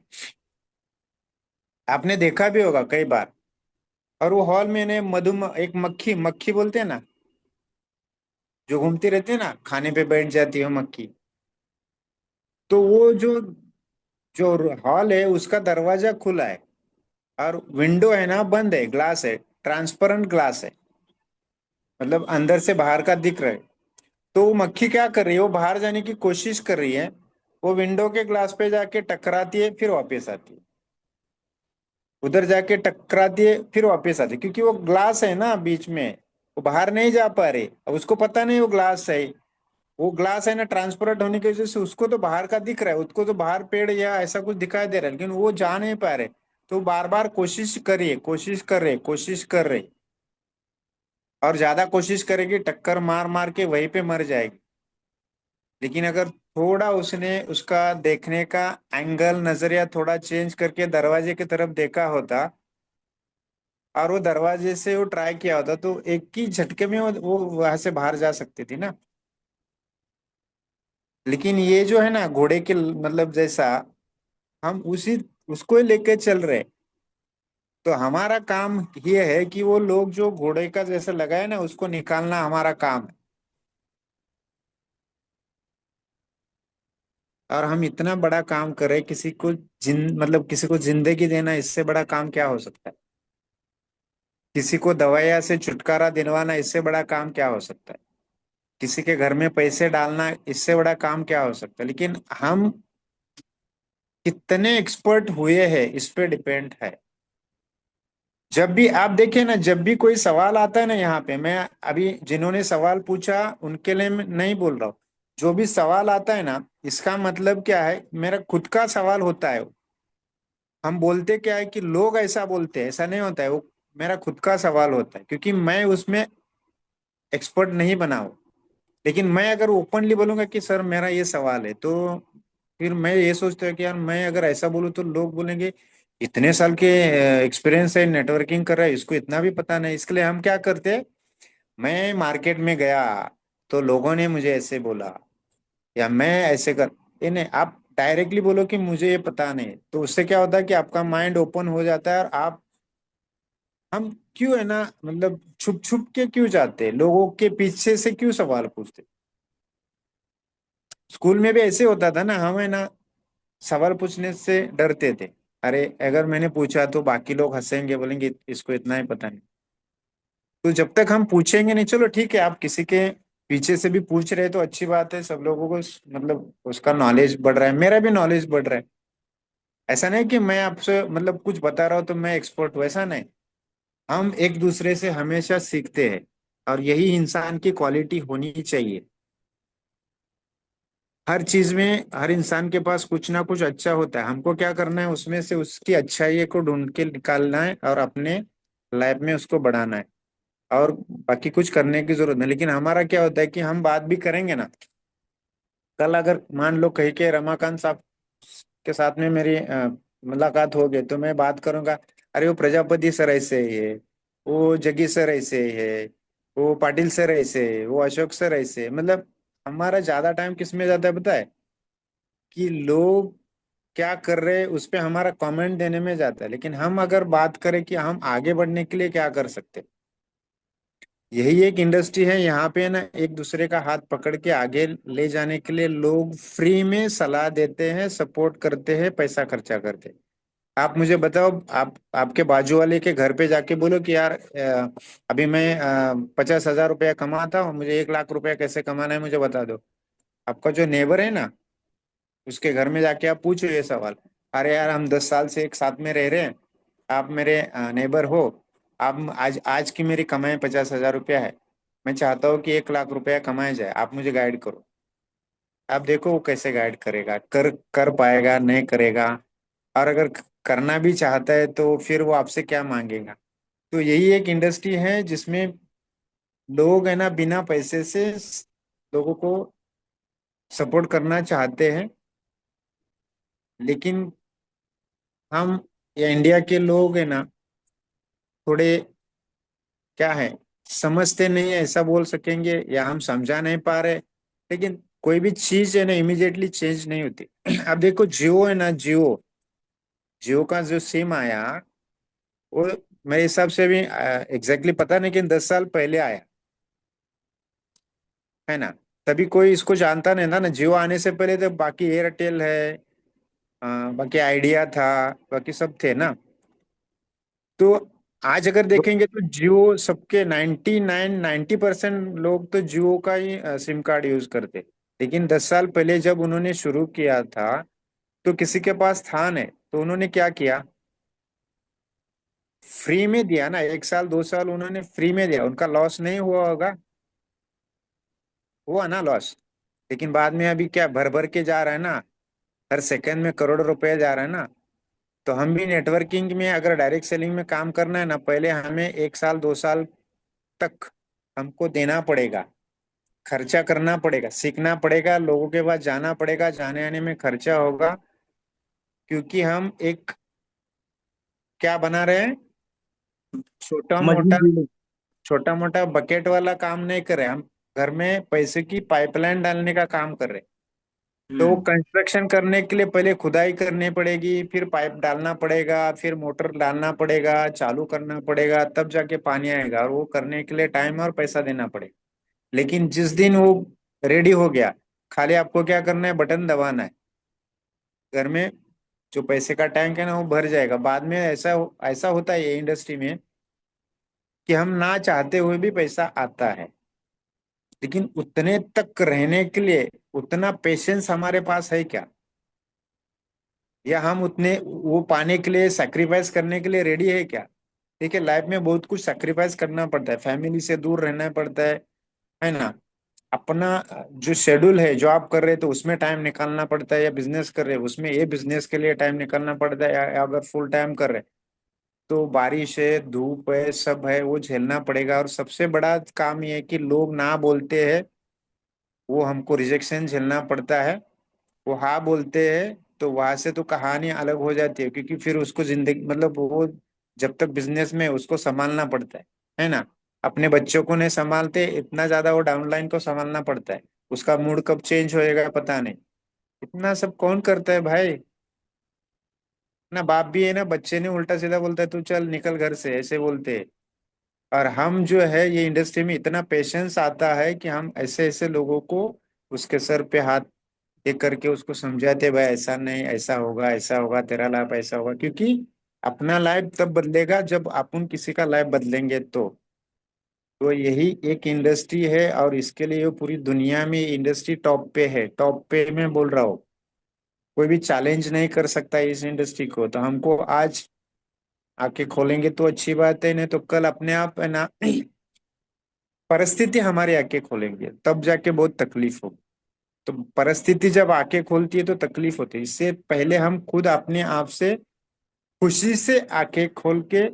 आपने देखा भी होगा कई बार। और वो हॉल में ने एक मक्खी मक्खी बोलते हैं ना, जो घूमती रहती है ना, खाने पे बैठ जाती है मक्खी। तो वो जो जो हॉल है उसका दरवाजा खुला है और विंडो है ना बंद है, ग्लास है, ट्रांसपेरेंट ग्लास है, मतलब अंदर से बाहर का दिख रहा है। तो वो मक्खी क्या कर रही है, वो बाहर जाने की कोशिश कर रही है। वो विंडो के ग्लास पे जाके टकराती है, फिर वापस आती है। उधर जाके टकराती है, फिर वापस आती है, क्योंकि वो ग्लास है ना बीच में। वो बाहर नहीं जा पा रही, अब उसको पता नहीं वो ग्लास है। वो ग्लास है ना, ट्रांसपेरेंट होने की वजह से उसको तो बाहर का दिख रहा है, उसको तो बाहर पेड़ या ऐसा कुछ दिखाई दे रहा है, लेकिन वो जा नहीं पा रहे। तो बार बार कोशिश करिए, कोशिश कर रहे, कोशिश कर रहे, और ज्यादा कोशिश करेगी टक्कर मार मार के वहीं पे मर जाएगी। लेकिन अगर थोड़ा उसने उसका देखने का एंगल नजरिया थोड़ा चेंज करके दरवाजे की तरफ देखा होता, और वो दरवाजे से वो ट्राई किया होता, तो एक ही झटके में वो वहां से बाहर जा सकती थी ना। लेकिन ये जो है ना घोड़े के मतलब जैसा, हम उसी उसको ही लेके चल रहे। तो हमारा काम ये है कि वो लोग जो घोड़े का जैसे लगाए ना, उसको निकालना हमारा काम है। और हम इतना बड़ा काम करें, किसी को मतलब किसी को जिंदगी देना, इससे बड़ा काम क्या हो सकता है? किसी को दवाइया से छुटकारा दिलवाना, इससे बड़ा काम क्या हो सकता है? किसी के घर में पैसे डालना, इससे बड़ा काम क्या हो सकता है? लेकिन हम कितने एक्सपर्ट हुए हैं इस पे डिपेंड है। जब भी आप देखें ना, जब भी कोई सवाल आता है ना यहाँ पे, मैं अभी जिन्होंने सवाल पूछा उनके लिए मैं नहीं बोल रहा हूँ, जो भी सवाल आता है ना, इसका मतलब क्या है, मेरा खुद का सवाल होता है। हम बोलते क्या है कि लोग ऐसा बोलते हैं, ऐसा नहीं होता है, वो मेरा खुद का सवाल होता है, क्योंकि मैं उसमें एक्सपर्ट नहीं बना हूँ। लेकिन मैं अगर ओपनली बोलूंगा कि सर मेरा ये सवाल है, तो फिर मैं ये सोचता हूँ कि यार मैं अगर ऐसा बोलूँ तो लोग बोलेंगे इतने साल के एक्सपीरियंस है, नेटवर्किंग कर रहा है, इसको इतना भी पता नहीं। इसके लिए हम क्या करते हैं, मैं मार्केट में गया तो लोगों ने मुझे ऐसे बोला, या मैं ऐसे कर, ये नहीं, आप डायरेक्टली बोलो कि मुझे ये पता नहीं, तो उससे क्या होता है कि आपका माइंड ओपन हो जाता है। और आप, हम क्यों है ना, मतलब छुप छुप के क्यों जाते हैं, लोगों के पीछे से क्यों सवाल पूछते? स्कूल में भी ऐसे होता था ना, हम है ना सवाल पूछने से डरते थे। अरे अगर मैंने पूछा तो बाकी लोग हंसेंगे, बोलेंगे इसको इतना ही पता नहीं। तो जब तक हम पूछेंगे नहीं, चलो ठीक है, आप किसी के पीछे से भी पूछ रहे हैं तो अच्छी बात है, सब लोगों को मतलब उसका नॉलेज बढ़ रहा है, मेरा भी नॉलेज बढ़ रहा है। ऐसा नहीं कि मैं आपसे मतलब कुछ बता रहा हूँ तो मैं एक्सपर्ट हूँ, ऐसा नहीं। हम एक दूसरे से हमेशा सीखते हैं, और यही इंसान की क्वालिटी होनी चाहिए। हर चीज में हर इंसान के पास कुछ ना कुछ अच्छा होता है, हमको क्या करना है, उसमें से उसकी अच्छाई को ढूंढ के निकालना है और अपने लाइफ में उसको बढ़ाना है। और बाकी कुछ करने की जरूरत नहीं। लेकिन हमारा क्या होता है कि हम बात भी करेंगे ना, कल अगर मान लो कहीं के रमाकांत साहब के साथ में मेरी मुलाकात हो गई, तो मैं बात करूंगा, अरे वो प्रजापति सर ऐसे ही है, वो जगी सर ऐसे ही है, वो पाटिल सर ऐसे है, वो अशोक सर ऐसे है। मतलब हमारा ज्यादा टाइम किस में जाता है पता है? कि लोग क्या कर रहे हैं उस पे हमारा कमेंट देने में जाता है। लेकिन हम अगर बात करें कि हम आगे बढ़ने के लिए क्या कर सकते हैं, यही एक इंडस्ट्री है, यहाँ पे ना एक दूसरे का हाथ पकड़ के आगे ले जाने के लिए लोग फ्री में सलाह देते हैं, सपोर्ट करते हैं, पैसा खर्चा करते हैं। आप मुझे बताओ, आप आपके बाजू वाले के घर पे जाके बोलो कि यार अभी मैं 50,000 रुपया कमाता हूँ, मुझे 1 लाख रुपया कैसे कमाना है मुझे बता दो। आपका जो नेबर है ना, उसके घर में जाके आप पूछो ये सवाल, अरे यार हम 10 साल से एक साथ में रह रहे हैं, आप मेरे नेबर हो, आप आज आज की मेरी कमाई 50,000 रुपया है, मैं चाहता हूँ कि 1 लाख रुपया कमाया जाए, आप मुझे गाइड करो। आप देखो वो कैसे गाइड करेगा, कर कर पाएगा, नहीं करेगा। और अगर करना भी चाहता है तो फिर वो आपसे क्या मांगेगा? तो यही एक इंडस्ट्री है जिसमें लोग है ना बिना पैसे से लोगों को सपोर्ट करना चाहते हैं। लेकिन हम, या इंडिया के लोग है ना, थोड़े क्या है, समझते नहीं है ऐसा बोल सकेंगे, या हम समझा नहीं पा रहे। लेकिन कोई भी चीज है ना इमीडिएटली चेंज नहीं होती। अब देखो जियो है ना, जियो जियो का जो सिम आया, वो मेरे हिसाब से भी एग्जैक्टली पता नहीं, लेकिन 10 साल पहले आया है ना। तभी कोई इसको जानता नहीं था ना, जियो आने से पहले तो बाकी एयरटेल है, बाकी आइडिया था, बाकी सब थे ना। तो आज अगर देखेंगे तो जियो सबके 90% लोग तो जियो का ही सिम कार्ड यूज करते। लेकिन 10 साल पहले जब उन्होंने शुरू किया था तो किसी के पास था नहीं, तो उन्होंने क्या किया, फ्री में दिया ना, 1 साल 2 साल उन्होंने फ्री में दिया, उनका लॉस नहीं हुआ होगा? हुआ ना लॉस। लेकिन बाद में अभी क्या भर भर के जा रहा है ना, हर सेकंड में करोड़ों रुपए जा रहा है ना। तो हम भी नेटवर्किंग में अगर डायरेक्ट सेलिंग में काम करना है ना, पहले हमें 1 साल 2 साल तक हमको देना पड़ेगा, खर्चा करना पड़ेगा, सीखना पड़ेगा, लोगों के पास जाना पड़ेगा, जाने आने में खर्चा होगा। क्योंकि हम एक क्या बना रहे हैं, छोटा मोटा मजबूत। छोटा मोटा बकेट वाला काम नहीं कर रहे हम, घर में पैसे की पाइपलाइन डालने का काम कर रहे हैं। तो वो हम्म। कंस्ट्रक्शन करने के लिए पहले खुदाई करनी पड़ेगी, फिर पाइप डालना पड़ेगा, फिर मोटर डालना पड़ेगा, चालू करना पड़ेगा, तब जाके पानी आएगा, और वो करने के लिए टाइम और पैसा देना पड़ेगा। लेकिन जिस दिन वो रेडी हो गया, खाली आपको क्या करना है, बटन दबाना है, घर में जो पैसे का टैंक है ना वो भर जाएगा। बाद में ऐसा होता है ये इंडस्ट्री में कि हम ना चाहते हुए भी पैसा आता है। लेकिन उतने तक रहने के लिए उतना पेशेंस हमारे पास है क्या, या हम उतने वो पाने के लिए सैक्रिफाइस करने के लिए रेडी है क्या। ठीक है, लाइफ में बहुत कुछ सैक्रिफाइस करना पड़ता है, फैमिली से दूर रहना पड़ता है ना। अपना जो शेड्यूल है, जो आप कर रहे हैं तो उसमें टाइम निकालना पड़ता है, या बिजनेस कर रहे हैं उसमें ये बिजनेस के लिए टाइम निकालना पड़ता है, या अगर फुल टाइम कर रहे हैं तो बारिश है, धूप है, सब है, वो झेलना पड़ेगा। और सबसे बड़ा काम ये है कि लोग ना बोलते हैं, वो हमको रिजेक्शन झेलना पड़ता है। वो हाँ बोलते हैं तो वहां से तो कहानी अलग हो जाती है, क्योंकि फिर उसको जिंदगी मतलब वो जब तक बिजनेस में है, उसको संभालना पड़ता है ना। अपने बच्चों को नहीं संभालते इतना ज्यादा, वो डाउनलाइन को संभालना पड़ता है। उसका मूड कब चेंज होएगा पता नहीं। इतना सब कौन करता है भाई। ना बाप भी है ना, बच्चे ने उल्टा सीधा बोलता है तू चल निकल घर से, ऐसे बोलते हैं। और हम जो है ये इंडस्ट्री में इतना पेशेंस आता है कि हम ऐसे ऐसे लोगों को उसके सर पे हाथ ये करके उसको समझाते, भाई ऐसा नहीं, ऐसा होगा, तेरा लाइफ ऐसा होगा। क्योंकि अपना लाइफ तब बदलेगा जब अपन किसी का लाइफ बदलेंगे। तो यही एक इंडस्ट्री है, और इसके लिए वो पूरी दुनिया में इंडस्ट्री टॉप पे है, टॉप पे मैं बोल रहा हूँ। कोई भी चैलेंज नहीं कर सकता इस इंडस्ट्री को। तो हमको आज आके खोलेंगे तो अच्छी बात है, नहीं तो कल अपने आप है ना परिस्थिति हमारे आके खोलेंगे, तब जाके बहुत तकलीफ हो। तो परिस्थिति जब आके खोलती है तो तकलीफ होती है, इससे पहले हम खुद अपने आप से खुशी से आके खोल के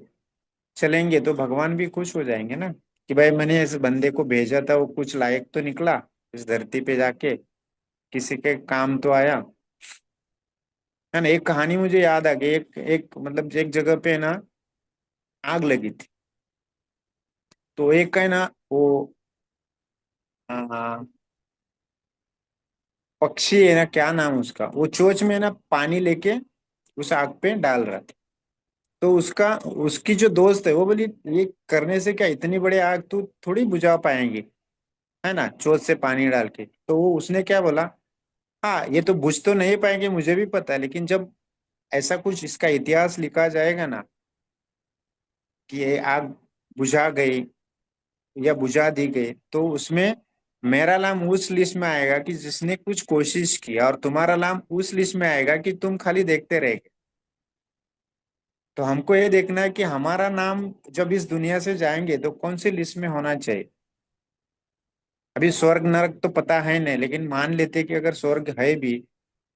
चलेंगे तो भगवान भी खुश हो जाएंगे ना, कि भाई मैंने इस बंदे को भेजा था, वो कुछ लायक तो निकला इस धरती पे जाके, किसी के काम तो आया। है ना। एक कहानी मुझे याद आ गई, एक एक मतलब एक जगह पे ना आग लगी थी। तो एक है ना वो आ, पक्षी है ना, क्या नाम उसका, वो चोंच में ना पानी लेके उस आग पे डाल रहा था। तो उसका उसकी जो दोस्त है वो बोली ये करने से क्या, इतनी बड़ी आग तू थोड़ी बुझा पाएंगी, है ना, चोंच से पानी डाल के। तो वो उसने क्या बोला, हाँ ये तो बुझ तो नहीं पाएंगे मुझे भी पता है, लेकिन जब ऐसा कुछ इसका इतिहास लिखा जाएगा ना कि ये आग बुझा गई या बुझा दी गई, तो उसमें मेरा नाम उस लिस्ट में आएगा कि जिसने कुछ कोशिश की, और तुम्हारा नाम उस लिस्ट में आएगा कि तुम खाली देखते रह गए। तो हमको ये देखना है कि हमारा नाम जब इस दुनिया से जाएंगे तो कौन सी लिस्ट में होना चाहिए। अभी स्वर्ग नरक तो पता है नहीं, लेकिन मान लेते कि अगर स्वर्ग है भी,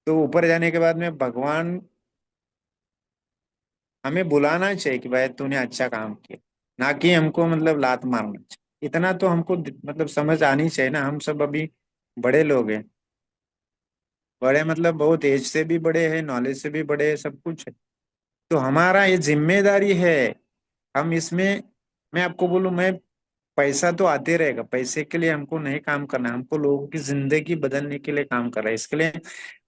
तो ऊपर जाने के बाद में भगवान हमें बुलाना चाहिए कि भाई तूने अच्छा काम किया, ना कि हमको मतलब लात मारना चाहिए। इतना तो हमको मतलब समझ आनी चाहिए ना। हम सब अभी बड़े लोग हैं, बड़े मतलब बहुत एज से भी बड़े हैं, नॉलेज से भी बड़े हैं, सब कुछ है। तो हमारा ये जिम्मेदारी है। हम इसमें, मैं आपको बोलूं, मैं पैसा तो आते रहेगा, पैसे के लिए हमको नहीं काम करना है, हमको लोगों की जिंदगी बदलने के लिए काम करना है। इसके लिए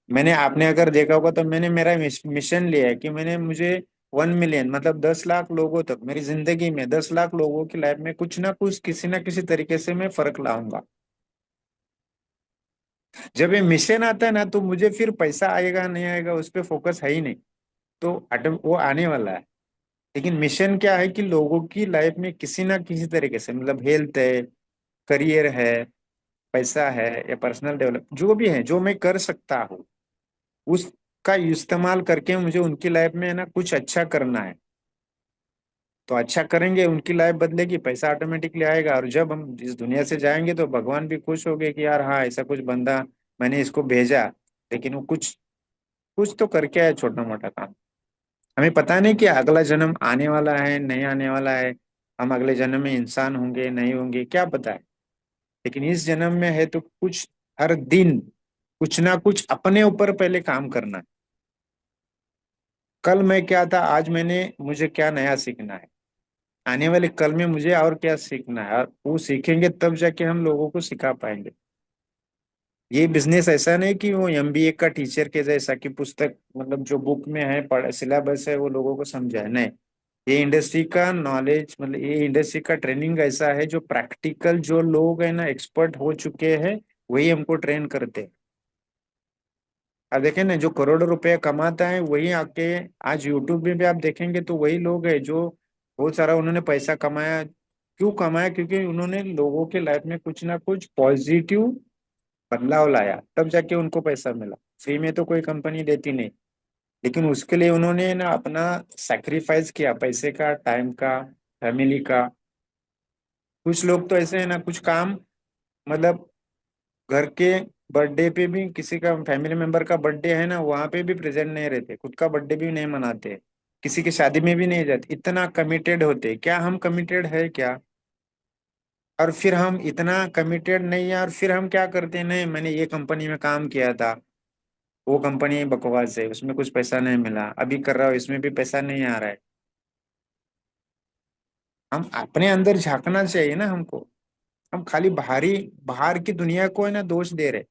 मैंने, आपने अगर देखा होगा तो मैंने मेरा मिशन लिया है कि मैंने मुझे 1 मिलियन मतलब 10 लाख लोगों तक, मेरी जिंदगी में 10 लाख लोगों की लाइफ में कुछ ना कुछ किसी ना किसी तरीके से मैं फर्क लाऊंगा। जब ये मिशन आता है ना तो मुझे फिर पैसा आएगा नहीं आएगा उस पर फोकस है ही नहीं। तो वो आने वाला है। लेकिन मिशन क्या है कि लोगों की लाइफ में किसी ना किसी तरीके से, मतलब हेल्थ है, करियर है, पैसा है, या पर्सनल डेवलप जो भी है, जो मैं कर सकता हूँ उसका इस्तेमाल करके मुझे उनकी लाइफ में है ना कुछ अच्छा करना है। तो अच्छा करेंगे, उनकी लाइफ बदलेगी, पैसा ऑटोमेटिकली आएगा। और जब हम इस दुनिया से जाएंगे तो भगवान भी खुश हो गए कि यार हाँ ऐसा कुछ बंदा मैंने इसको भेजा, लेकिन वो कुछ कुछ तो करके आया छोटा मोटा काम। हमें पता नहीं कि अगला जन्म आने वाला है नहीं आने वाला है, हम अगले जन्म में इंसान होंगे नहीं होंगे क्या पता है। लेकिन इस जन्म में है तो कुछ हर दिन कुछ ना कुछ अपने ऊपर पहले काम करना है। कल मैं क्या था, आज मैंने मुझे क्या नया सीखना है, आने वाले कल में मुझे और क्या सीखना है, और वो सीखेंगे तब जाके हम लोगों को सिखा पाएंगे। ये बिजनेस ऐसा नहीं कि वो एमबीए का टीचर के जैसा कि पुस्तक मतलब जो बुक में है पढ़ सिलेबस है वो लोगों को समझाए नहीं। ये इंडस्ट्री का नॉलेज मतलब ये इंडस्ट्री का ट्रेनिंग ऐसा है जो प्रैक्टिकल जो लोग है ना एक्सपर्ट हो चुके हैं वही हमको ट्रेन करते हैं। अब देखें ना, जो करोड़ों रुपए कमाता है वही आके आज यूट्यूब में भी आप देखेंगे तो वही लोग है जो बहुत सारा उन्होंने पैसा कमाया, क्यों कमाया? क्योंकि उन्होंने लोगों के लाइफ में कुछ ना कुछ पॉजिटिव बदलाव लाया, तब जाके उनको पैसा मिला। फ्री में तो कोई कंपनी देती नहीं, लेकिन उसके लिए उन्होंने ना अपना सैक्रिफाइस किया, पैसे का, टाइम का, फैमिली का। कुछ लोग तो ऐसे हैं ना, कुछ काम मतलब घर के बर्थडे पे भी, किसी का फैमिली मेंबर का बर्थडे है ना, वहां पे भी प्रेजेंट नहीं रहते, खुद का बर्थडे भी नहीं मनाते, किसी की शादी में भी नहीं जाते, इतना कमिटेड होते। क्या हम कमिटेड है क्या? और फिर हम इतना कमिटेड नहीं है, और फिर हम क्या करते हैं, नहीं मैंने ये कंपनी में काम किया था, वो कंपनी बकवास है, उसमें कुछ पैसा नहीं मिला, अभी कर रहा हूँ इसमें भी पैसा नहीं आ रहा है। हम अपने अंदर झांकना चाहिए ना हमको। हम खाली बाहर की दुनिया को है ना दोष दे रहे।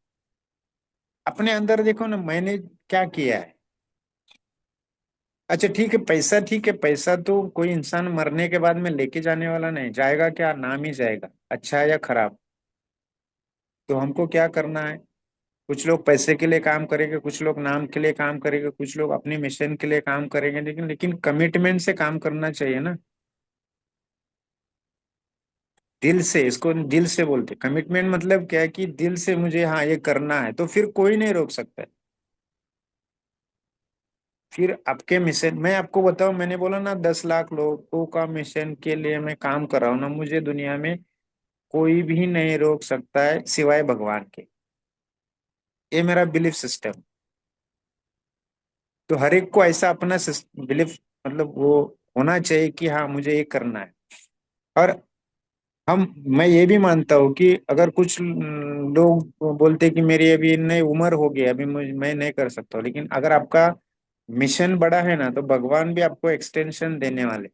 अपने अंदर देखो ना, मैंने क्या किया है। अच्छा ठीक है, पैसा ठीक है, पैसा तो कोई इंसान मरने के बाद में लेके जाने वाला नहीं, जाएगा क्या, नाम ही जाएगा, अच्छा है या खराब। तो हमको क्या करना है? कुछ लोग पैसे के लिए काम करेंगे, कुछ लोग नाम के लिए काम करेंगे, कुछ लोग अपने मिशन के लिए काम करेंगे, लेकिन लेकिन कमिटमेंट से काम करना चाहिए ना। दिल से, इसको दिल से बोलते। कमिटमेंट मतलब क्या है कि दिल से मुझे हाँ ये करना है, तो फिर कोई नहीं रोक सकता है। फिर आपके मिशन, मैं आपको बताऊं, मैंने बोला ना 10 लाख लोगों का मिशन के लिए मैं काम कर रहा हूँ ना, मुझे दुनिया में कोई भी नहीं रोक सकता है सिवाय भगवान के। ये मेरा बिलीफ सिस्टम। तो हर एक को ऐसा अपना बिलीफ मतलब वो होना चाहिए कि हाँ मुझे ये करना है। और हम मैं ये भी मानता हूँ कि अगर कुछ लोग बोलते कि मेरी अभी नई उम्र हो गई, अभी मैं नहीं कर सकता हूँ, लेकिन अगर आपका मिशन बड़ा है ना, तो भगवान भी आपको एक्सटेंशन देने वाले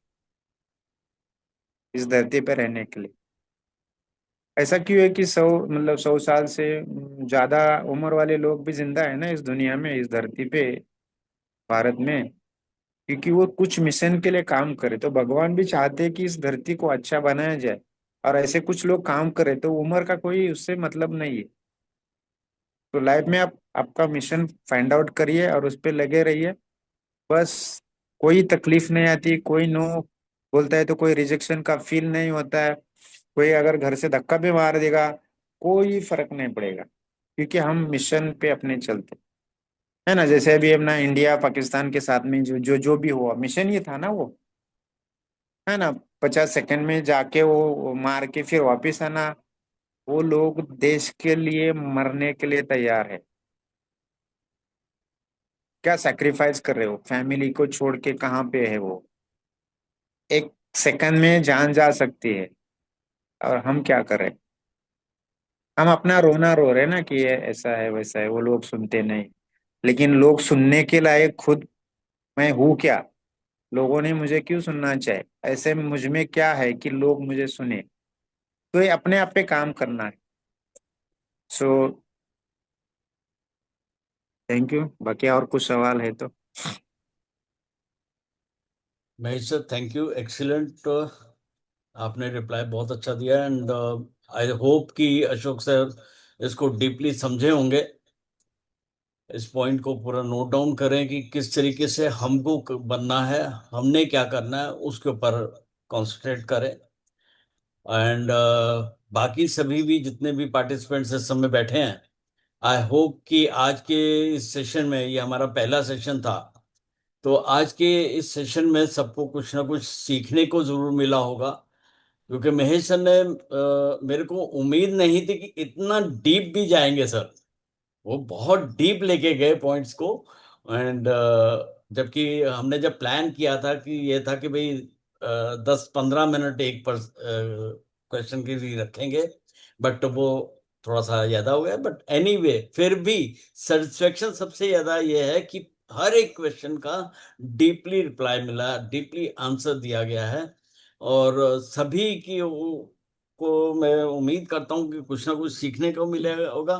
इस धरती पर रहने के लिए। ऐसा क्यों है कि 100 साल से ज्यादा उम्र वाले लोग भी जिंदा है ना इस दुनिया में, इस धरती पे, भारत में? क्योंकि वो कुछ मिशन के लिए काम करे। तो भगवान भी चाहते हैं कि इस धरती को अच्छा बनाया जाए, और ऐसे कुछ लोग काम करे, तो उम्र का कोई उससे मतलब नहीं है। तो लाइफ में आप आपका मिशन फाइंड आउट करिए और उस पर लगे रहिए। बस कोई तकलीफ नहीं आती, कोई नो बोलता है तो कोई रिजेक्शन का फील नहीं होता है, कोई अगर घर से धक्का भी मार देगा कोई फर्क नहीं पड़ेगा, क्योंकि हम मिशन पे अपने चलते है ना। जैसे अभी अपना इंडिया पाकिस्तान के साथ में जो भी हुआ, मिशन ये था ना वो, है ना। 50 सेकंड में जाके वो मार के फिर वापिस आना। वो लोग देश के लिए मरने के लिए तैयार है। क्या सैक्रिफाइस कर रहे हो, फैमिली को छोड़ के कहाँ पे है वो? एक सेकंड में जान जा सकती है, और हम क्या कर रहे हैं? हम अपना रोना रो रहे हैं ना कि ये ऐसा है वैसा है, वो लोग सुनते नहीं। लेकिन लोग सुनने के लायक खुद मैं हूँ क्या? लोगों ने मुझे क्यों सुनना चाहिए? ऐसे में मुझ में क्या है कि लोग मुझे सुने? तो ये अपने आप पे काम करना है। So thank you. बाकी और कुछ सवाल है तो? Mahesh sir, thank you, excellent. आपने रिप्लाई बहुत अच्छा दिया, एंड आई होप कि अशोक सर इसको डीपली समझे होंगे, इस पॉइंट को पूरा नोट डाउन करें कि किस तरीके से हमको बनना है, हमने क्या करना है, उसके ऊपर कॉन्सेंट्रेट करें। एंड बाकी सभी भी जितने भी पार्टिसिपेंट्स इस समय बैठे हैं, आई होप कि आज के इस सेशन में, ये हमारा पहला सेशन था, तो आज के इस सेशन में सबको कुछ ना कुछ सीखने को जरूर मिला होगा। क्योंकि महेश सर ने मेरे को उम्मीद नहीं थी कि इतना डीप भी जाएंगे सर। वो बहुत डीप लेके गए पॉइंट्स को। एंड जबकि हमने जब प्लान किया था कि ये था कि भाई 10-15 मिनट एक पर क्वेश्चन के लिए रखेंगे, बट वो थोड़ा सा ज्यादा हो गया। बट एनीवे, फिर भी सेटिस्फेक्शन सबसे ज्यादा ये है कि हर एक क्वेश्चन का डीपली रिप्लाई मिला, डीपली आंसर दिया गया है। और सभी की को मैं उम्मीद करता हूँ कि कुछ ना कुछ सीखने को मिलेगा होगा।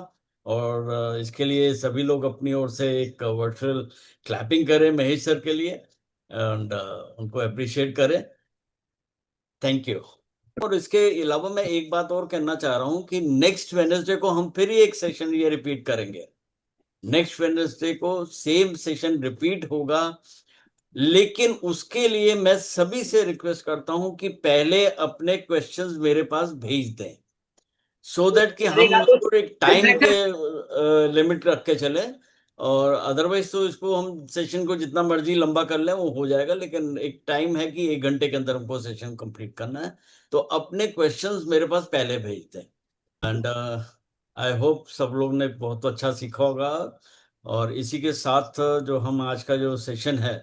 और इसके लिए सभी लोग अपनी ओर से एक वर्चुअल क्लैपिंग करें महेश सर के लिए, एंड उनको अप्रिशिएट करें। Thank you. और इसके अलावा मैं एक बात और कहना चाह रहा हूँ कि नेक्स्ट वेडनेसडे को हम फिर ही एक सेशन ये रिपीट करेंगे। नेक्स्ट वेडनेसडे को सेम सेशन रिपीट होगा, लेकिन उसके लिए मैं सभी से रिक्वेस्ट करता हूं कि पहले अपने क्वेश्चंस मेरे पास भेज दें, सो दैट कि हम उसको एक टाइम के लिमिट रख के चले। और अदरवाइज तो इसको हम सेशन को जितना मर्जी लंबा कर लें वो हो जाएगा, लेकिन एक टाइम है कि 1 घंटे के अंदर हमको सेशन कंप्लीट करना है। तो अपने क्वेश्चंस मेरे पास पहले भेज दें। एंड आई होप सब लोग ने बहुत अच्छा सीखा होगा। और इसी के साथ जो हम आज का जो सेशन है